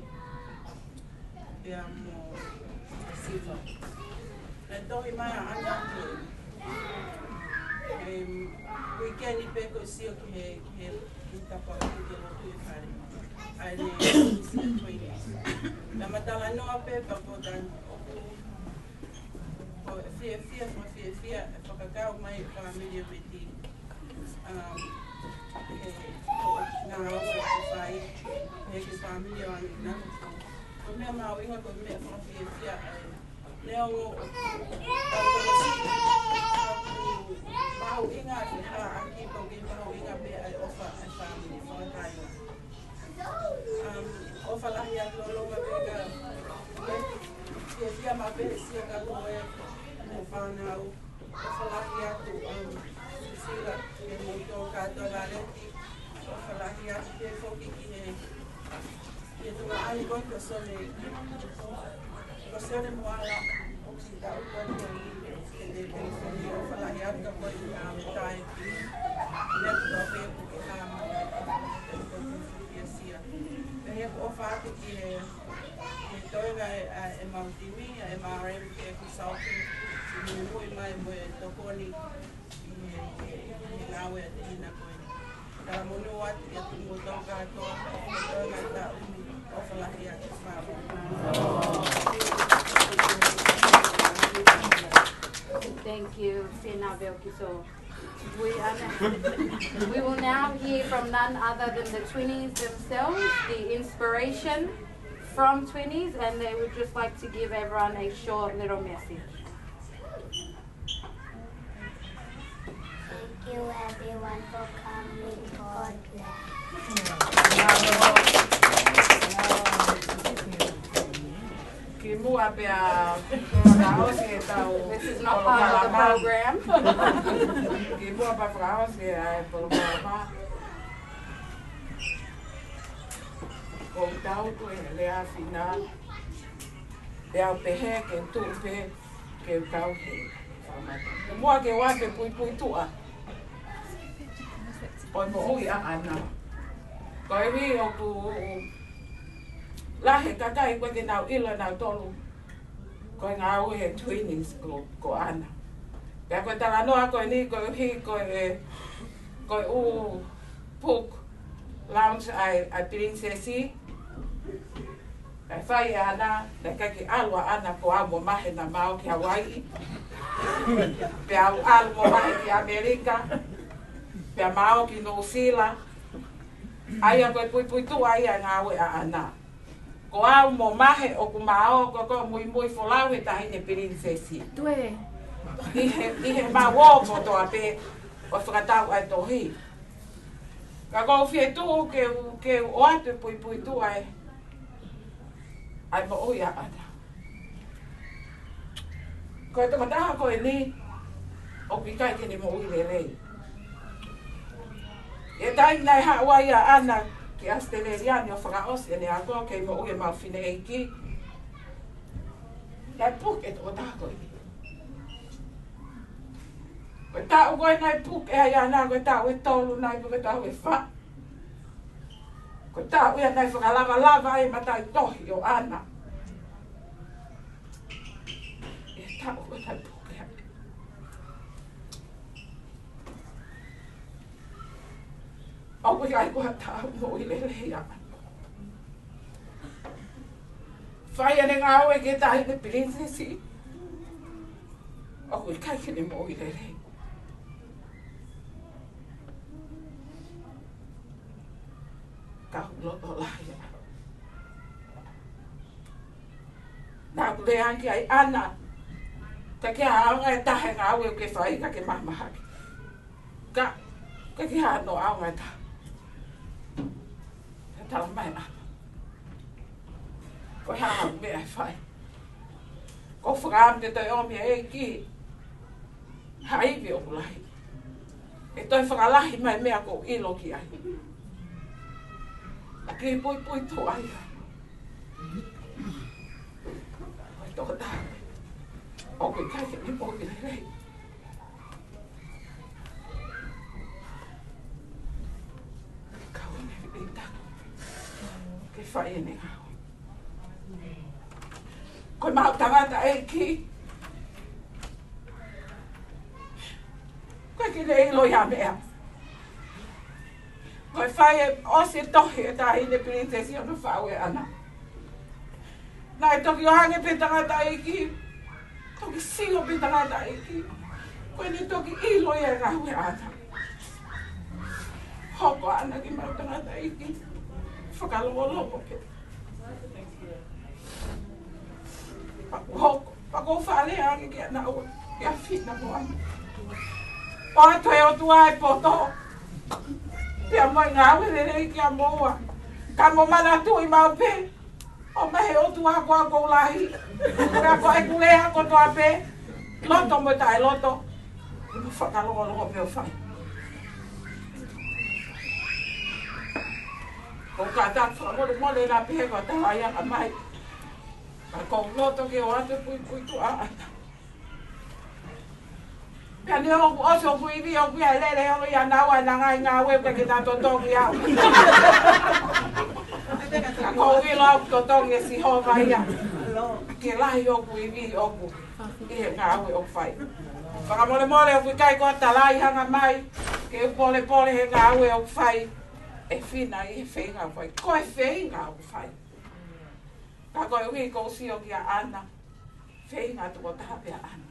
e a mo sifa. E tohi mai a ana weekend i peko sio ki he utapa ki te lotu e whare. Ai ne Twinnies. Na matala noa pepa ko dan o fia e whakakau mai e whamilia peti. Nga hawa ko whai he ki whamilia o anina. Ko mea mawinga ko mea whawhia leo ngō mawinga ki ha aki ko ki mawinga pe ai ofa ai whamili whakataio. Ofa lahi a lolonga pe ka fia ma pe sia ka loe mo whanau. Ofa lahi atu sila ke mo tō kato la reti. Ofa lahi atu ke whoki ki he tunga ani kon ko sone moala oksida ukon ke de telefoni ofa lahi atu ko tai ki neto pe ke hama ko sia. He ofa atu ki he toinga e mautimi e MRM ke consulting si Moimoi mo e tokoni ngawe te ina koe. Kara monu atu ki atu mo toka atoa e toinga ta ofa lahi atu whamu. Thank you, Sena Belkiso. We will now hear from none other than the Twinnies themselves, the inspiration from Twinnies, and they would just like to give everyone a short little message. Thank you everyone for coming. God bless. This is not part of the program. Lahe kakai koe ke nau ilo nau tolu. Koe ngā au he Twinnies ko ana. Pea koe tala noa koe ni koe hi koe u puk lounge ai princesi. Ai whai e ana, nei kai ki alua ana ko au mo mahe na mau ki Hawaii. Pea au alu mo mahe ki Amerika. Pea mau ki New Zealand. Aia koe pui tu aia ngā ue a ana. Ko au mo mahe o ku mao ko Moimoi folau e tahi ne princesi. Tue. Ihe mawo mo to ape o whakatau ai tohi. Ka ko fie tu ke o atu pui tu ai mo o ia ana. Ko te mataha ko e ni o pikai ke ni mo ui le rei. E tai nai Hawaii a ana ki Australiani o whakaosi ane a koa kei mo ue mau whine eiki. Nai puk e tō tāko i. Koe tāu koe nai puk e ai ana koe tāu e tolu nai koe tāu e wha. Koe tāu ia nai whakalava e matai tohi o ana. E tāu koe nai puk e ai. O koe ai koe tāu mo i lele ia. Whai ane ngā oe ke tahi ne princesi. O koe kai ke ne mo i lele. Ka huloto laia. Nā kule anki ai ana. Ka ke haonga e tahe ngā oe ke whai ka ke mamahaki. Ka ke hano aonga e tahe. Tala mai ana. Ko haa mea e whai. Ko whakaam te toi omi e ki. Haiwi o lahi. E toi whakalahi mai mea ko ilo ki ai. A ki pui tu ai. Ko tō tā. O koe kai ke ni mo i rei. Whai ene ngā. Koe mau tangata e ki. Koe ki le ilo ia mea. Koe whai e osi tohi e tahi ne princesi o no whau e ana. Nā e toki o hange pe tangata e ki. Toki singo pe tangata e ki. Koe ni toki ilo ia ngā ue ana. Hoko ana ki mau tangata e ki. Whakalongologo ke. Pako whale ange ke ana ua. Ke a whina mo ana. O ato e o tua e poto. Pea moi ngā were rei ki a moa. Ka mo mana tu i mau pe. O mehe o tua koa kou lahi. Pea ko e kulea ko toa pe. Loto mo tae loto. Whakalongologo pe o whai. Ko ka tak whakamole la pehe ko te haia ka mai. Ka kou loto ke o ate pui tu a ana. Pea ni oku osi oku iwi oku ia lele ono ia naua na ngai ngā wepe ki nā totongi au. Ka kou ilo au totongi e si hova ia. Ke lahi oku iwi oku. Ihe ngā ue oku whai. Whakamole oku kai ko talai hanga mai. Ke upole he ngā ue oku whai. E whina i he whenga whai. Ko e whenga o whai. Ka koe ui ko si o ki a ana. Whenga tuko taha pia ana.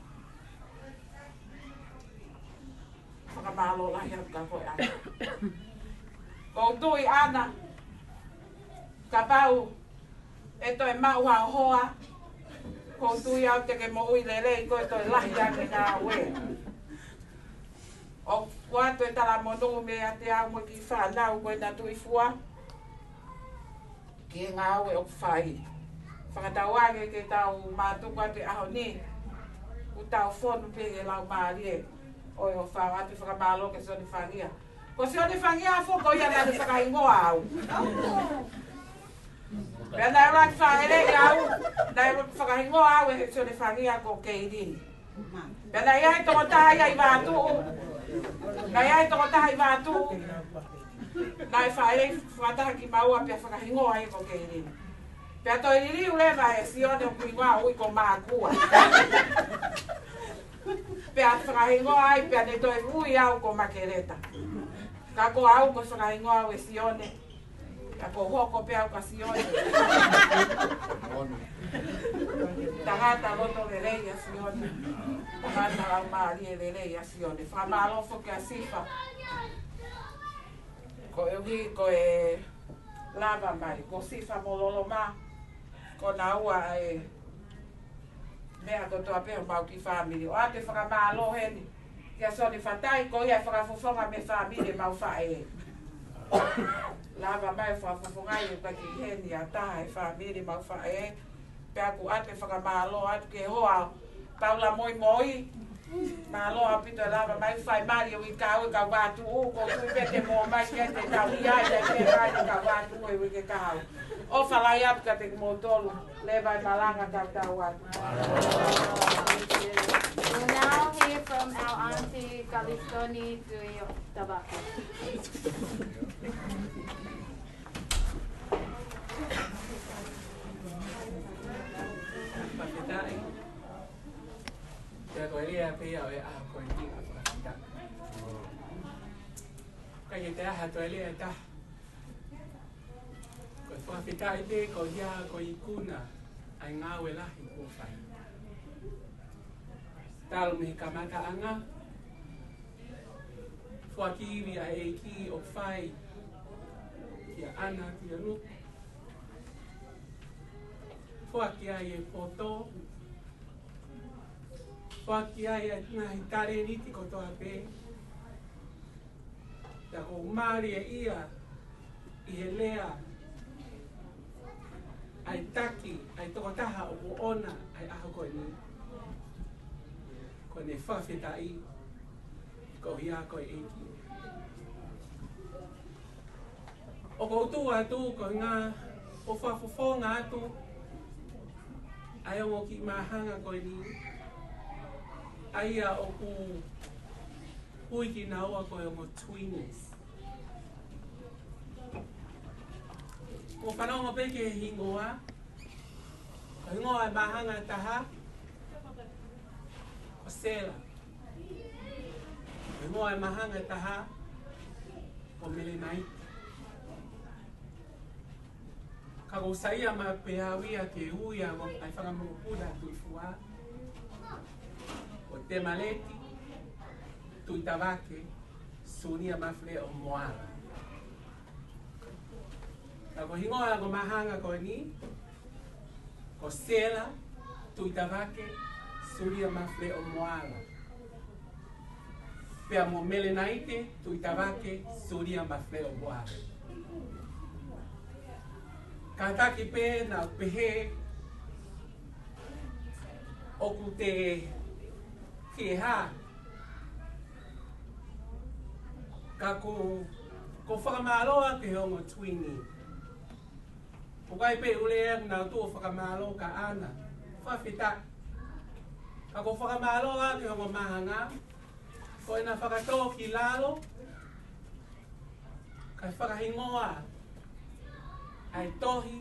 whakamalo lahi atu ka koe ai. Ko tui ana, ka pau, e toi mau hao hoa, ko tui au te ke mo ui lele, ko e toi lahi ake ngā ue. O kua toi tala monungu me a te au mo ki whanau koe nā tui fua, ki ngā ue o whai. Whakatau ake ke tau mātuka te aho ni, u tau whonu pege lau maarie, oi o whau atu whakamalo ke soni whangia. Ko soni whangia a whoko ia nani whakaingoa au. Pea nai raki whaere i au, nai whakaingoa au e soni whangia ko keirini. Pea nai ai toko taha ia i vātuu, nai ai toko taha i vātuu, nai whaere whataha ki maua pea whakaingoa ai ko keirini. Pea toi ririu lewa e sione o kuingoa ui ko mākua. Pea whakahingoa ai pea ne toi ui au ko makereta. Ka ko au ko whakahingoa au e sione. Ka ko hoko pea au ka sione. Tangata loto lelei a sione. Tangata au maari e lelei a sione. Whakamaalofo ke a sifa. Ko e ui ko e lava mai. Ko sifa mololo maa. Ko na ua e mea ko toa peho mau ki whamiri. O ate whakamalo heni. Kia soni whatai ko ia whakafofonga me whamiri mau whae. Lava mai whakafofongai o kaki heni a taha e whamiri mau whae. Pea ku ate whakamalo atu ke hoa Paula Moimoi. Malo a pito lava mai whai mari o i kau e kau wātu u. Ko tui pete mō mai kete kau iai e ke mai e kau wātu u e wike kau. O whalai atu ka te mōtolu, le vai malanga ka tau atu. We'll now hear from our auntie Calistoni Tui Tabako. Pakitai, te koe lia pia o e aha koe ki a pakitai. Kai te aha toi lia ta. Whawhitai te ko hia ko i kuna ai ngā we lahi ko whai. Talo me kamata anga. Whakiwi a e ki o whai kia ana ki anu. Whaki ai e poto. Whaki ai e ngahi tare riti ko toa pe. Ta ko maari e ia i he lea ai taki, ai toko taha o ona, ai aho koe ni. Ko ne whawhetai, ko hia koe eki. O koutu atu, ko ngā, o whawhawhonga atu, ai ongo ki mahanga koe ni. Ai a o ku hui ki naua koe ongo Twinnies. Ko whanonga peke he hingoa. Ko hingoa e mahanga taha. Ko sela. Ko hingoa e mahanga taha. Ko melenai. Ka ko saia ma peawia ke uia mo ai whangamurupuda tui fua. Ko te maleti. Tui tawake. Sunia mafle o moara. Ko hingoa ko mahanga ko ni, ko sela, tui tawake, suria mafle o moala. Pea mo melenaite, tui tawake, suria mafle o moala. Ka taki pe na pehe, oku te keha. Ka ko whakamaloa ke hongo Twinnie. O kai pe ule e ngā tō whakamalo ka ana. Whawhita. Ka ko whakamalo a ki hongo mahanga. Ko ina whakatō ki lalo. Kai whakahingoa. Ai tohi.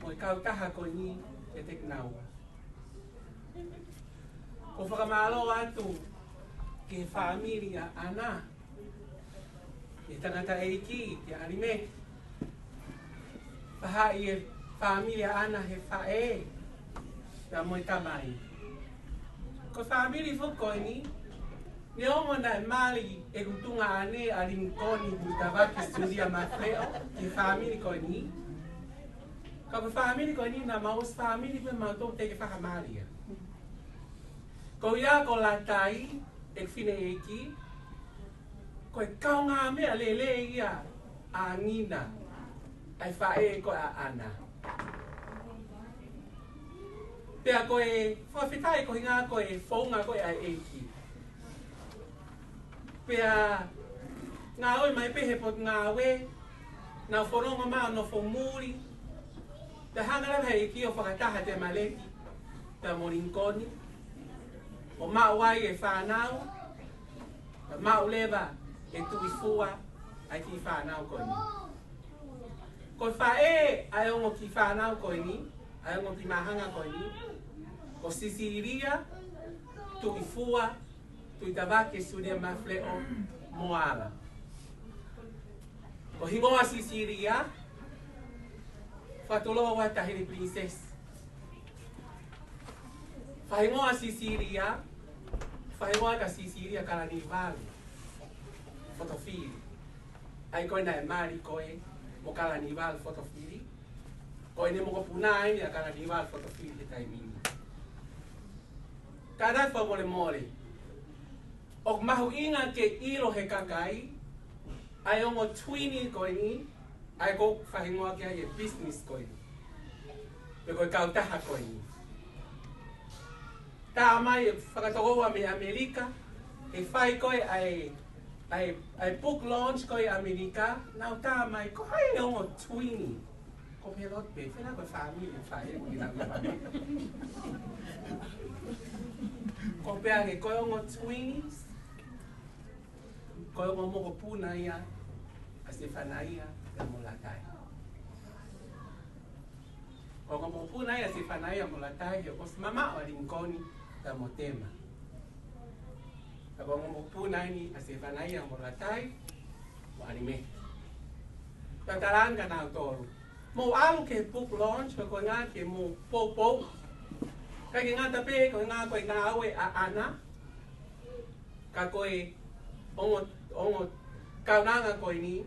Mo i kautaha ko ni e te knaua. Ko whakamalo atu ki whaamiria ana. Ki tangata eiki, ki arime. Paha i e familia ana he whae. Pea moi tamai. Ko whamiri whuko ni. Ni ongo na mali e kutunga ane alimkoni mutavaki studia mafreo ki family koni. Ka ko family koni na maus family pe mato te ke fakamalia. Ko ia ko latai e fine eki. Ko e kaunga me alele ia angina. Ai fae ko a ana. Pea ko e whawhitai ko hinga ko e whaunga ko e ai eki. Pea ngā oi mai pehe pot ngā we, ngā whoronga maa no whomuri, te hangara hei ki o whakataha te maleki, te morinkoni, o maa wai e whanau, te maa lewa e tui fua ai ki whanau koni. Ko whae ai ongo ki whanau koni, ai ongo ki mahanga koni, ko sisiria, tui fua, tui tawake suria mafleo moala. Ko hingoa sisiria, whatoloa wa tahiri princess. Whahingoa sisiria, whahingoa ka sisiria kalanivali. Fotofili. Ai koe na e mari koe, mo kalanivali fotofili. Koe ne moko punai ni a kalanivali fotofili te taimini. Kada fa mole mole. O mahu inga ke ilo he kakai, ai ongo Twinnie koe ni, ai ko whahingoa ke ai e business koe ni. Pe koe kautaha koe ni. Tā mai e whakatogoa me Amerika, e whai koe ai book launch koe Amerika, nau tā mai ko hai ongo Twinnie. Ko me lot pe, whena koe whaamiri whai e kuni nau whai. Ko pea ke koe ongo Twinnies, koe ongo moko puna ia, a se whanaia e mo latai. Ko ongo moko puna ia se whanaia mo latai, o se mama o rinkoni ta mo tema. Ko ongo moko puna ni a se whanaia mo latai, mo anime. Ta taranga nau toru. Mo alu ke book launch, ko ngā ke mo pou. Kai ki ngā tape, ko ngā koe ngā aue a ana. Ka koe ongo kaunanga koe ni.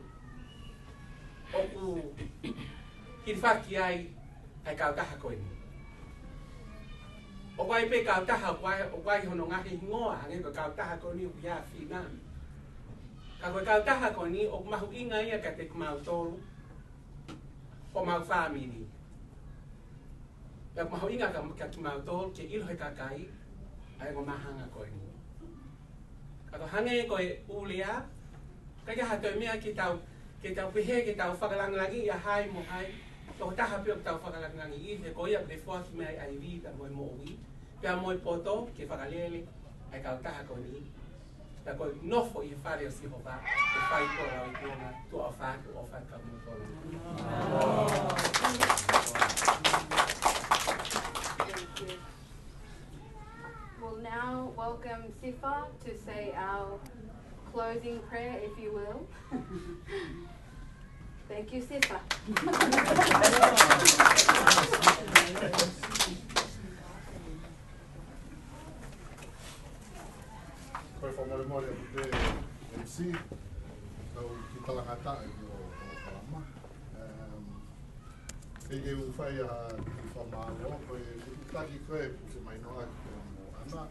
Oku hirwhaki ai kautaha koe ni. O kai pe kautaha o kai hono ngahi hingoa, hange ko kautaha koe ni uia whina. Ka koe kautaha koe ni, o mahu inga ia ka te kumau tolu. O mau whamiri. Pea maho inga ka ki mautol ke ilo he kakai, ai ngo mahanga koe ni. Kato hange koe ulea, kai ha toi mea ki tau pihe ki tau whakalangangi ia hai mo hai, toko taha pio ki tau whakalangangi i, he koe ia pe fua ki mea ai vita moi mo'i, pea moi poto ke whakalele, ai kau taha koe ni. Pea koe nofo i whare o sihopa, e whai kora o i kona, tu au whātu o whai kau mo kora. We'll now welcome Sifa to say our closing prayer, if you will. Thank you, Sifa. Koe whamoremore a te MC, tau ki talangata e o Palama. E u whai a ki whamaro, koe taki koe puse mai noa ki o mo ana.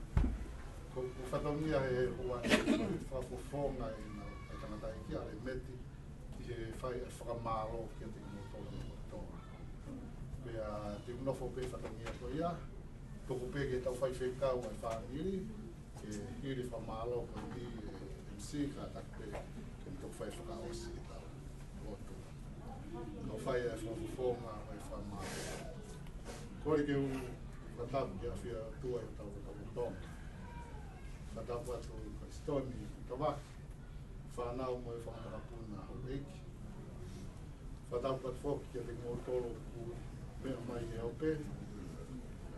Ko whatongia he ua whafofonga e tangata e kia le meti, i he whai a whakamaro ki a te ngotoro toa. Pea te unofo pe whatongia ko ia, toko pe ke tau whai whekau ai whaniri, ke hiri whamalo ko i MC ka takpe ke mto whai whakaosi i tau roto. Kau whai e whafonga ai whamalo. Kore ke u whatapu ki a whia tua i tau tonga. Whatapu atu ka stoni i tawaki. Whanau mo e whakarapuna au eiki. Whatapu atu whoki ki a te ngotoro ku mea mai e au pe.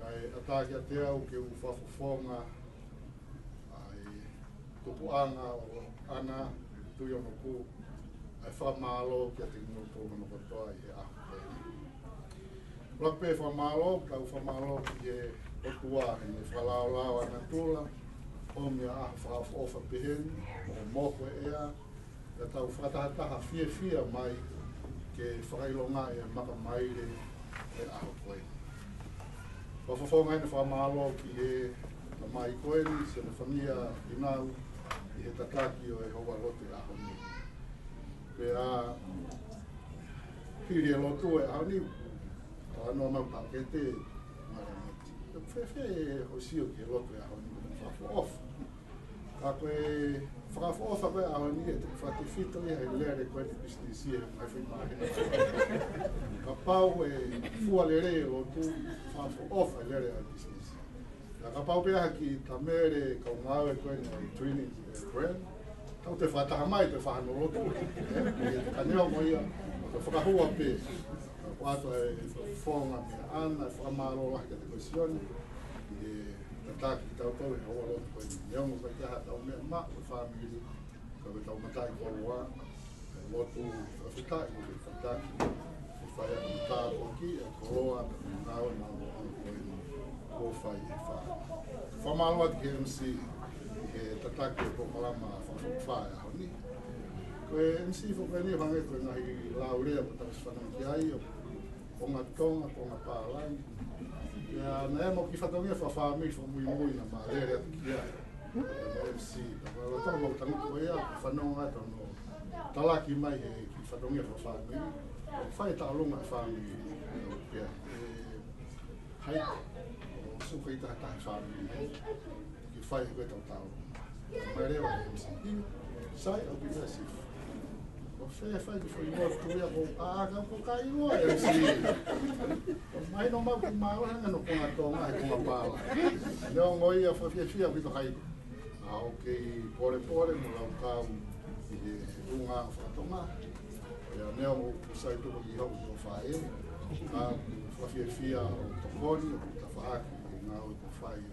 Kai ataki a te au ke u whafonga tupuanga o ana tui ono ku ai whamalo ki a te ngoto ono kotoa i he ahu. Lakpe whamalo, kau whamalo ki e otua e whalao ana tula, o mea a whaafofa pehen, o moko ea, e tau whakatahataha fia mai ke whakailonga e maka maire e aho koe. Whawhawhonga ene whamalo ki he na mai koeni, se na whangia inau i he tataki o e hoa lote aho ni. Pea hiri e lotu e aho ni, ka anō mau pakete, Whewhe ho sio ki e lotu e aho ni, whawhaofa. Ka koe whakawhaofa koe aho ni e te whakewhito i hei lere koe te business i e mai whaimahina. Ka pau e fua lere e lotu, whawhaofa e lere a business. Ka pau pēha ki ta mere kau ngāwe koe ni Twinnies brand, tau te whataha mai te whahano lotu. Ka neo mo ia, ka whakahua pē. Ka wātua e whonga mea ana, e whakamaro lahi ka te koesioni. Taki tau tau e hoa lotu koe ni neongo kai kia tau mea ma o whamiri ka we tau matai koroa e lotu whawhitai mo ke whataki e whai a mata koki e koroa ka me ngāwe nā o anu koe ni o whai e wha whamaloa ki MC i he tataki e pokalama whawhai a honi koe MC whokai ni hange koe ngahi laurea mo tau whanau ki ai o ngā tonga, o ngā pālangi ya na mo ki fatongia fa family fo Moimoi na malere kia na MC la tomo tangu ko ya fa no ata no talaki mai ki fatongia fa family fa ta longa family ya hai so ko ita ta family ki fa ko ta ta malere wa MC sai o bi assim o fe fa que foi morto tu ia ka ko kai no MC mai no mau ki mau hanga no konga tonga e konga Paula. Leo ngoi a whawhiawhia wito hai. O kei pore mo lau kau i he runga whakatonga. Ia neo mo usai tuko ki hau ki o whae. Whawhiawhia o tokoni o ta whaaki i ngau i ko whae.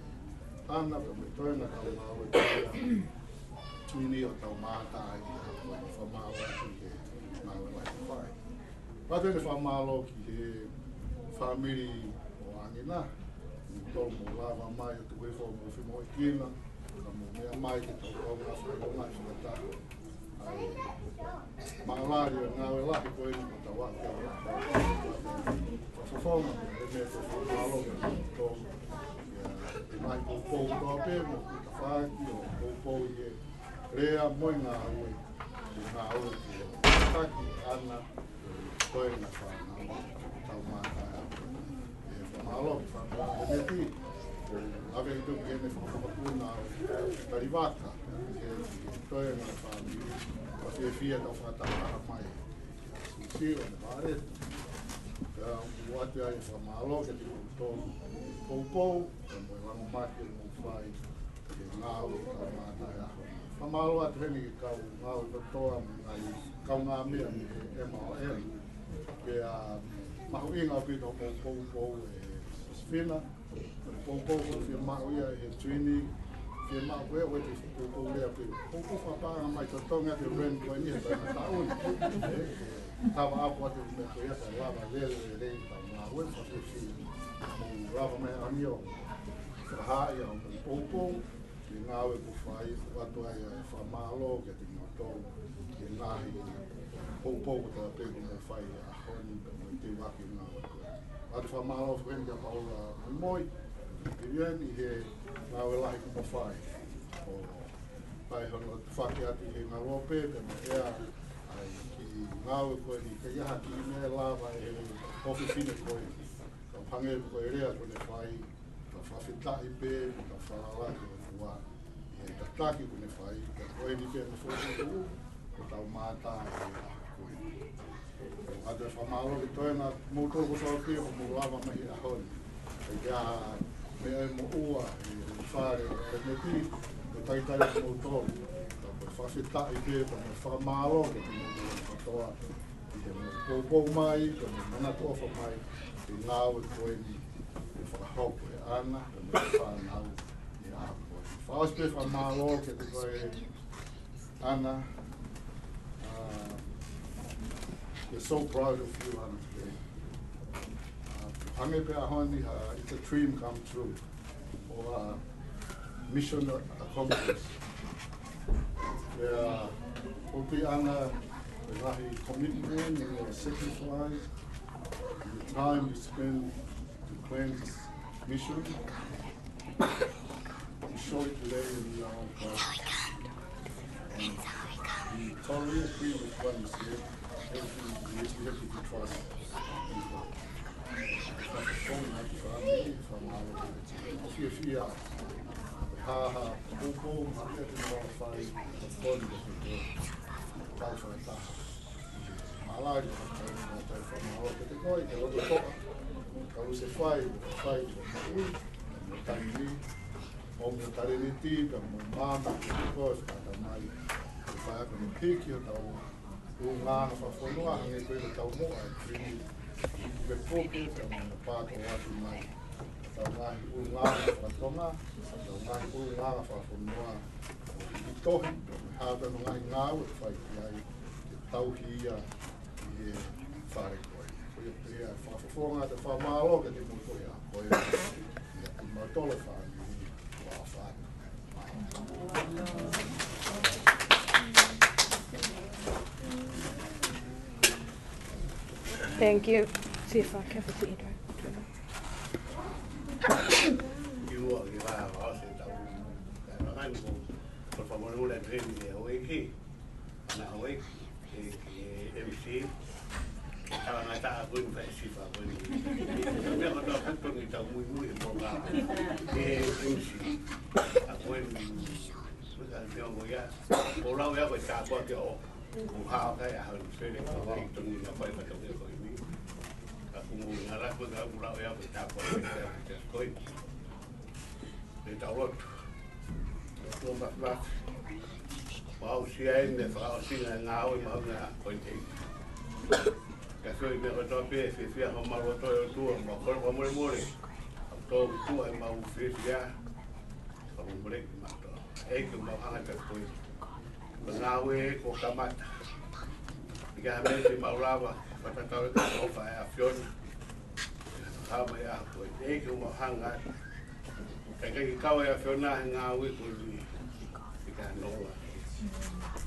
Ana ka me toina ka ngau i kaya Twinnie o tau māta i whamau atu i he ngau i lai whae. Pate ne whamalo ki he family o angina, tol mo lava mai o tuwe fo mo fimo i kina, ka mo mea mai te tau o ngā whakonga i whakata. Ai, maolari o ngāwe lahi koe ni mo tau ake o ngā. Whawhonga, e mea te whamalo ki tol. E mai poupou toa pē mo kuta whaaki o poupou i e rea moi ngā ue. I ngā ue ki o taki ana koe na whanau tau mātai. Malo e meti ave tu que ne fortuna tarivata que toi na família a fia da fata mai sim ne pare o ate ai fa malo que tu to poupo como vamos máquina no fai que ngau ka mata ya fa malo ate ni ka ngau to ai ka nga me e ma que a mahuinga pito poupo Fina, pouco firma ia e Twinnie, firma koe o te pouco lea pe. Pouco whapanga mai ta tonga te ren koe ni ta na taun. Tawa apu ate me koe ia ta lava lele rei ta ngā ue whawhi mo lava mai anio. Whahai au me pouco, ki ngā ue ku whai, watu ai e whamalo ke te ngātou, ki ngāhi pouco ta pe mo whai a honi mo te waki ngā ue koe. Ate whamalo whakeni ka Paula Moimoi, ki rieni he ngāwe lahi kuma whai. O pai hono whaki ati he ngā rope, pe me ea ai ki ngāwe koe ni ka iaha ki me lava e hofi fine koe. Ka pangeru koe rea kone whai, ka whawhitai pe, ka whalalaki o tua. He tataki kone whai, ka koe ni pe me whoki u, ko tau mātā e koe. Ate whamalo ki toena mūtou ko soa pia mo lava mahi a honi. E kia mea e mo ua i whare e me pi o taitai o mūtou. Ka koe whawhitai pia ka me whamalo ki te mūtou whatoa. I he mo poupou mai, ka me manatofa mai, i ngāwe koe ni e whakahopo e ana, ka me whanau i a koe. Whaos pia whamalo ki te koe ana, we're so proud of you, Anna, today. Hange pe ahoni, it's a dream come true. O mission accomplishments. Where Opiana, the commitment and the sacrifice, and the time you spend to cleanse this mission. We show it today in your own God. And we totally agree with what you said. We have to trust people. That's a phone that from our fear. Ha, Popo, Maria, and all five, the phone that we do. Tau for a taha. Malai, from our category, the other talk. Kalau se fai, no tani, om no tariniti, mo mama, ko kata mai, fai ko no piki o tau, nga fa fonua, nge ko tau mo, kini be poke, mo pa ko atu mai. Tau nga fa tonga, tau nga fa fonua, tohi, ha no nga o fai ai, tau hia, e fai ko. Yeah, for the farmer, get him for you. My dollar Thank you. See if I can have to eat right. Kalau nak tak pun festif apa ni. Tapi kalau tak pun kita mui program. MC. Aku ni bukan dia orang. Orang yang bercakap buat dia. Hal saya harus saya orang itu ni apa yang macam dia ini. Aku mau ngalah pun orang yang bercakap dia koi. Dia tahu. Itu macam mau siapa ni, mau siapa ngau mau ngah koi. Kasi may katabi, siya ang maroto yung tuwa, makol pa muli-muli. Ang tuwa tuwa ay maufis siya. Pamulik mato. Kung makahangat ko yun. Mangawi ko kamat. Ikahamin si Maulawa, patatawid ko pa ay afyon. Kamay ako. Kung makahangat. Kaya ikaw ay afyon na, ngawi ko yun. Ikanowa.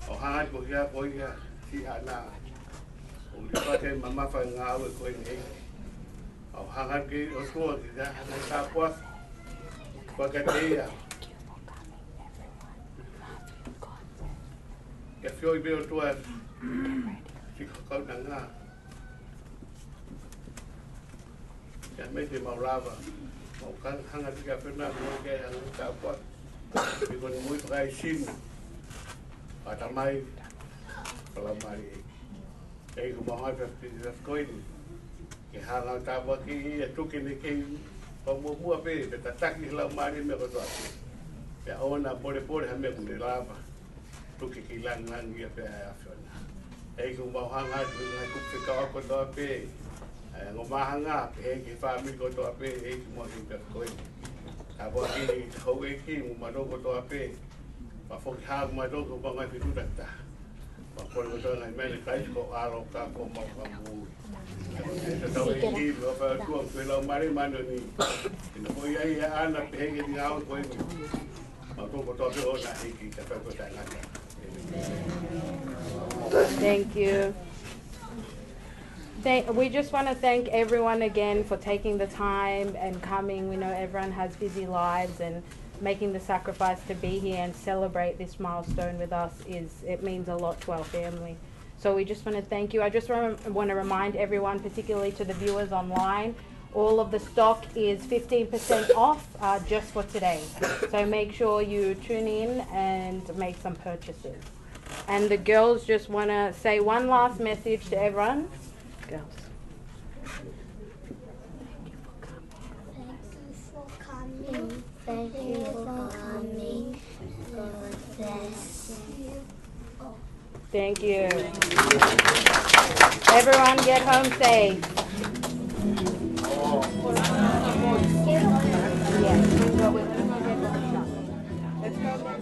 O hangat ko siya po siya. Si Ana. Pakai mama fanga awe ko ni au hangat ke o to kita hangat tapos pakai dia ke fio ibe o to si ko nanga ya me te maulava au kan hangat ke pena mo ke hangat tapos di kon muy trai sin patamai pelamari. Kaya kumaha sa koin, kaya hangal tawa ki tukin ni kay pamumuha pe, tatak ni lang mari me ko to. Kaya ona pore hame ko nilaba. Tuki kilang lang ya pe afyon. Kaya kumaha nga ko ka ko to pe. Ngumaha nga pe ki family ko to pe, mo sa koin. Tawa ki howe ki mo ko to pe. Pa mado ko ba nga pitudata. Kalau betul nak main kais kau arok kau mau kamu. Tahu ini apa tu kalau mari mana ni. Ini kau ya anak pergi di awal kau ini. Aku betul betul nak ini kita betul nak. Thank you. We just want to thank everyone again for taking the time and coming. We know everyone has busy lives and making the sacrifice to be here and celebrate this milestone with us it means a lot to our family. So we just want to thank you. I just want to remind everyone, particularly to the viewers online, all of the stock is 15% off just for today. So make sure you tune in and make some purchases. And the girls just want to say one last message to everyone. Girls. Thank you for coming. God bless you. Thank you. Everyone get home safe. Yes. Let's go get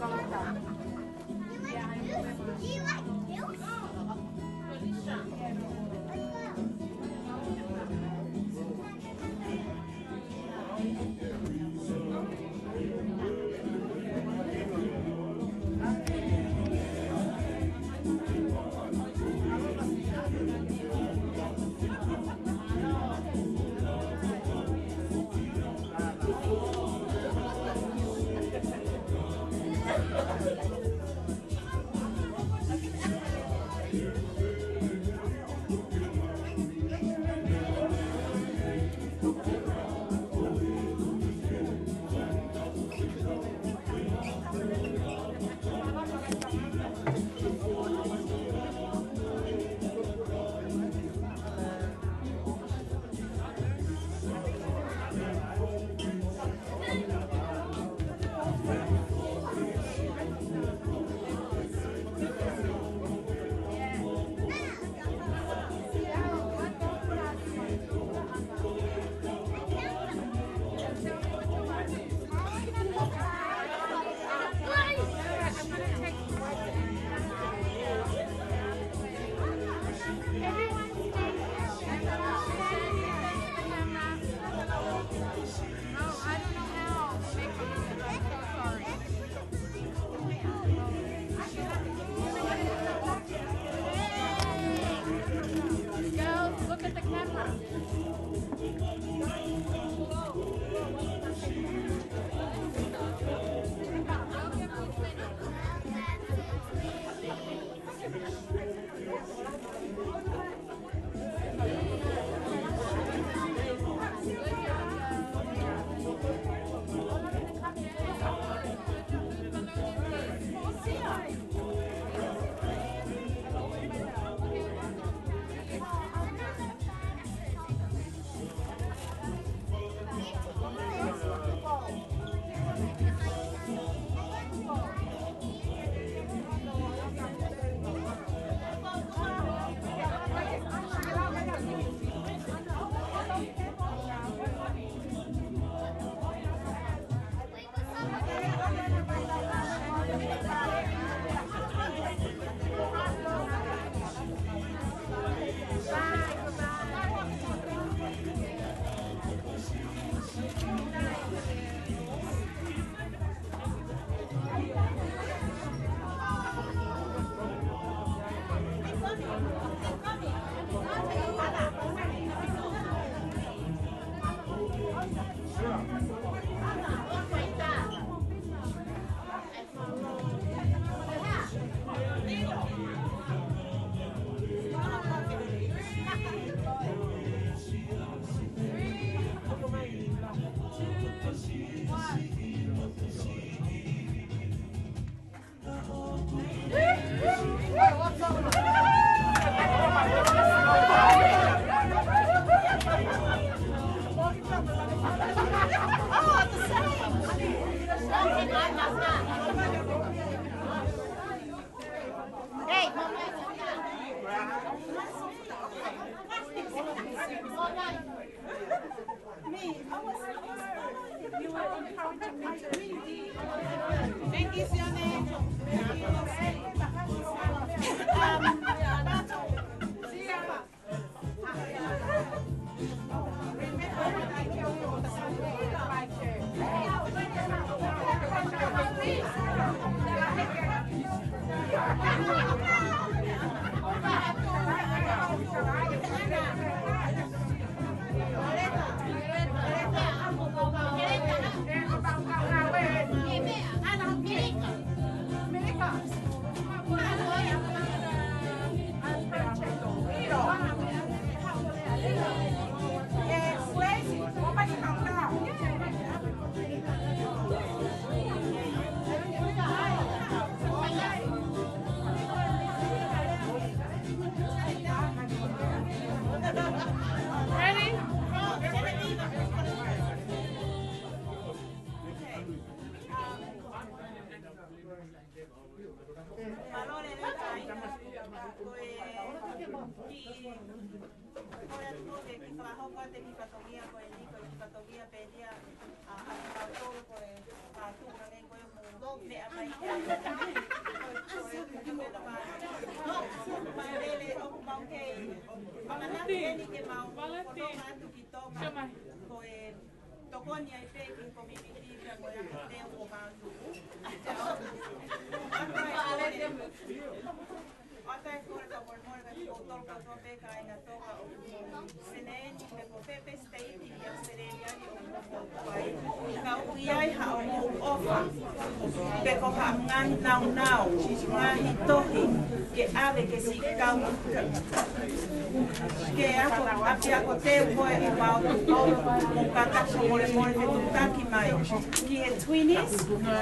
Twinnies, Twinnies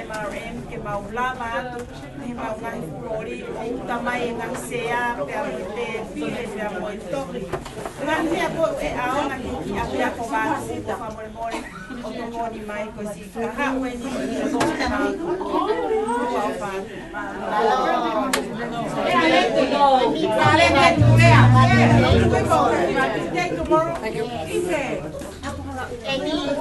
MRM, que maulama, que maulama furori, tamai ngang sea, pe pile pe amoi tori. Nganti ako aona ki apia ko ba si ko famore more, o to moni mai ko si ka weni ko ko na. Thank you.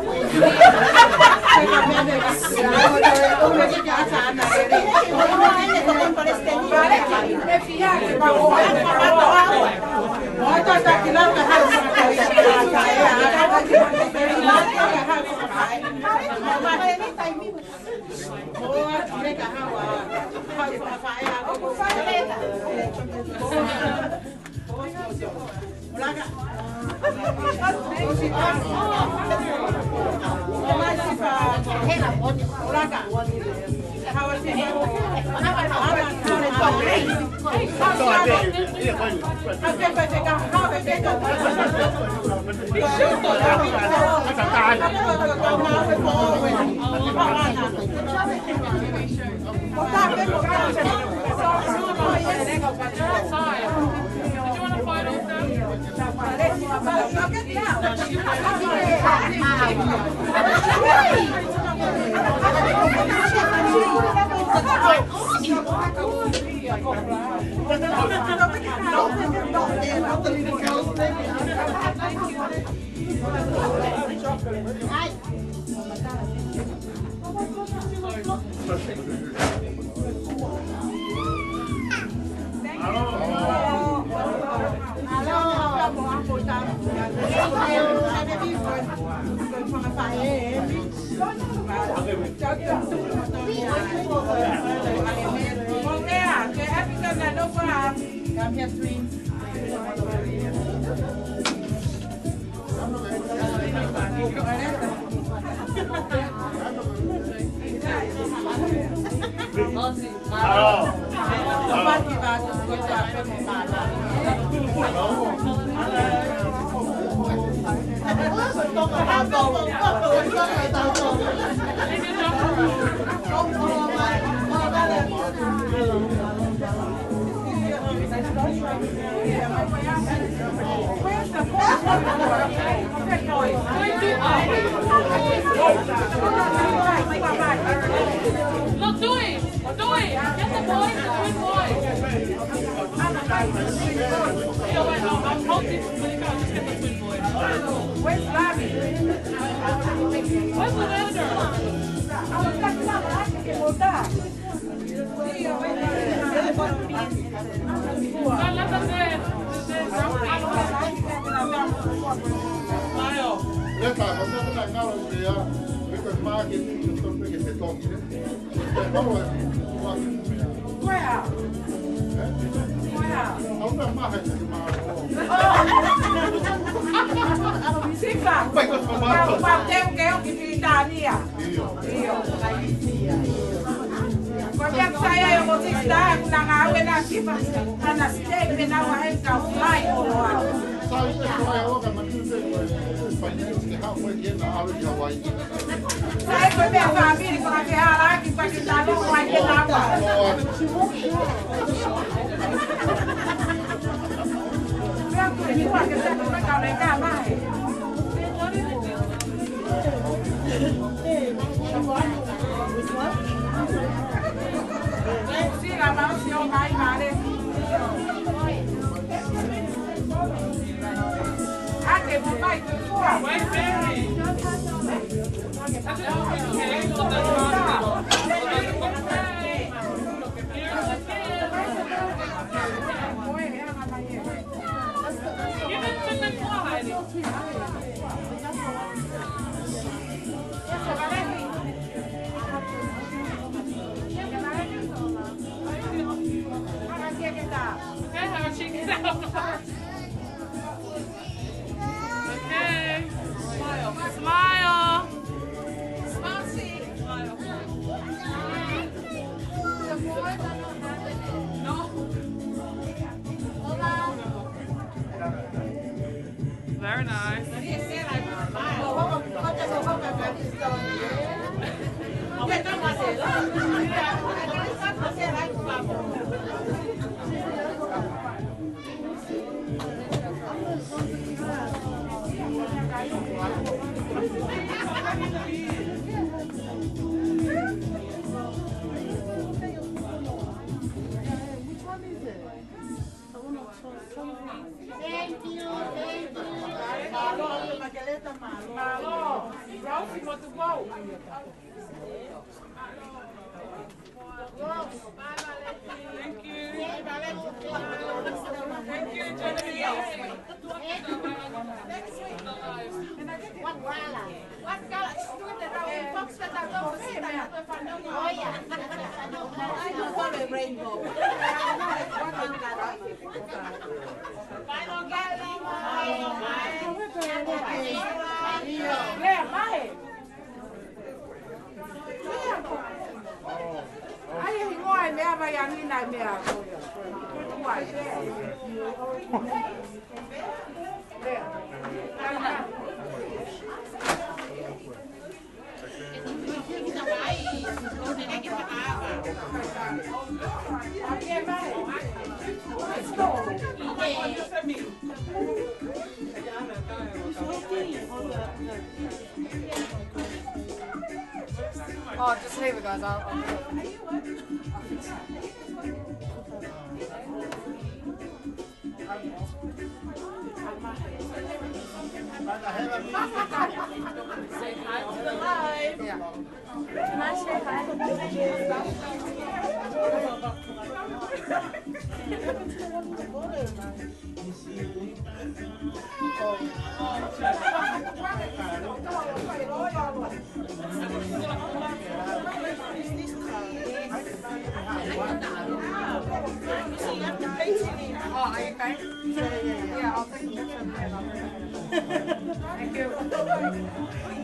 Look, do it. Get the boy. Good boy. Very nice. Malo, Ralphie, want to go? Thank you. Thank you, Jenny. What gala? What gala? Oh yeah. I don't want a rainbow. Ai ngoi mea vai ani nai mea ko ya. Ngoi. Oh, just leave it, guys. Say hi to the live. Yeah. Can I say hi? Oh, are you okay? Yeah, I'll take a picture. Thank you.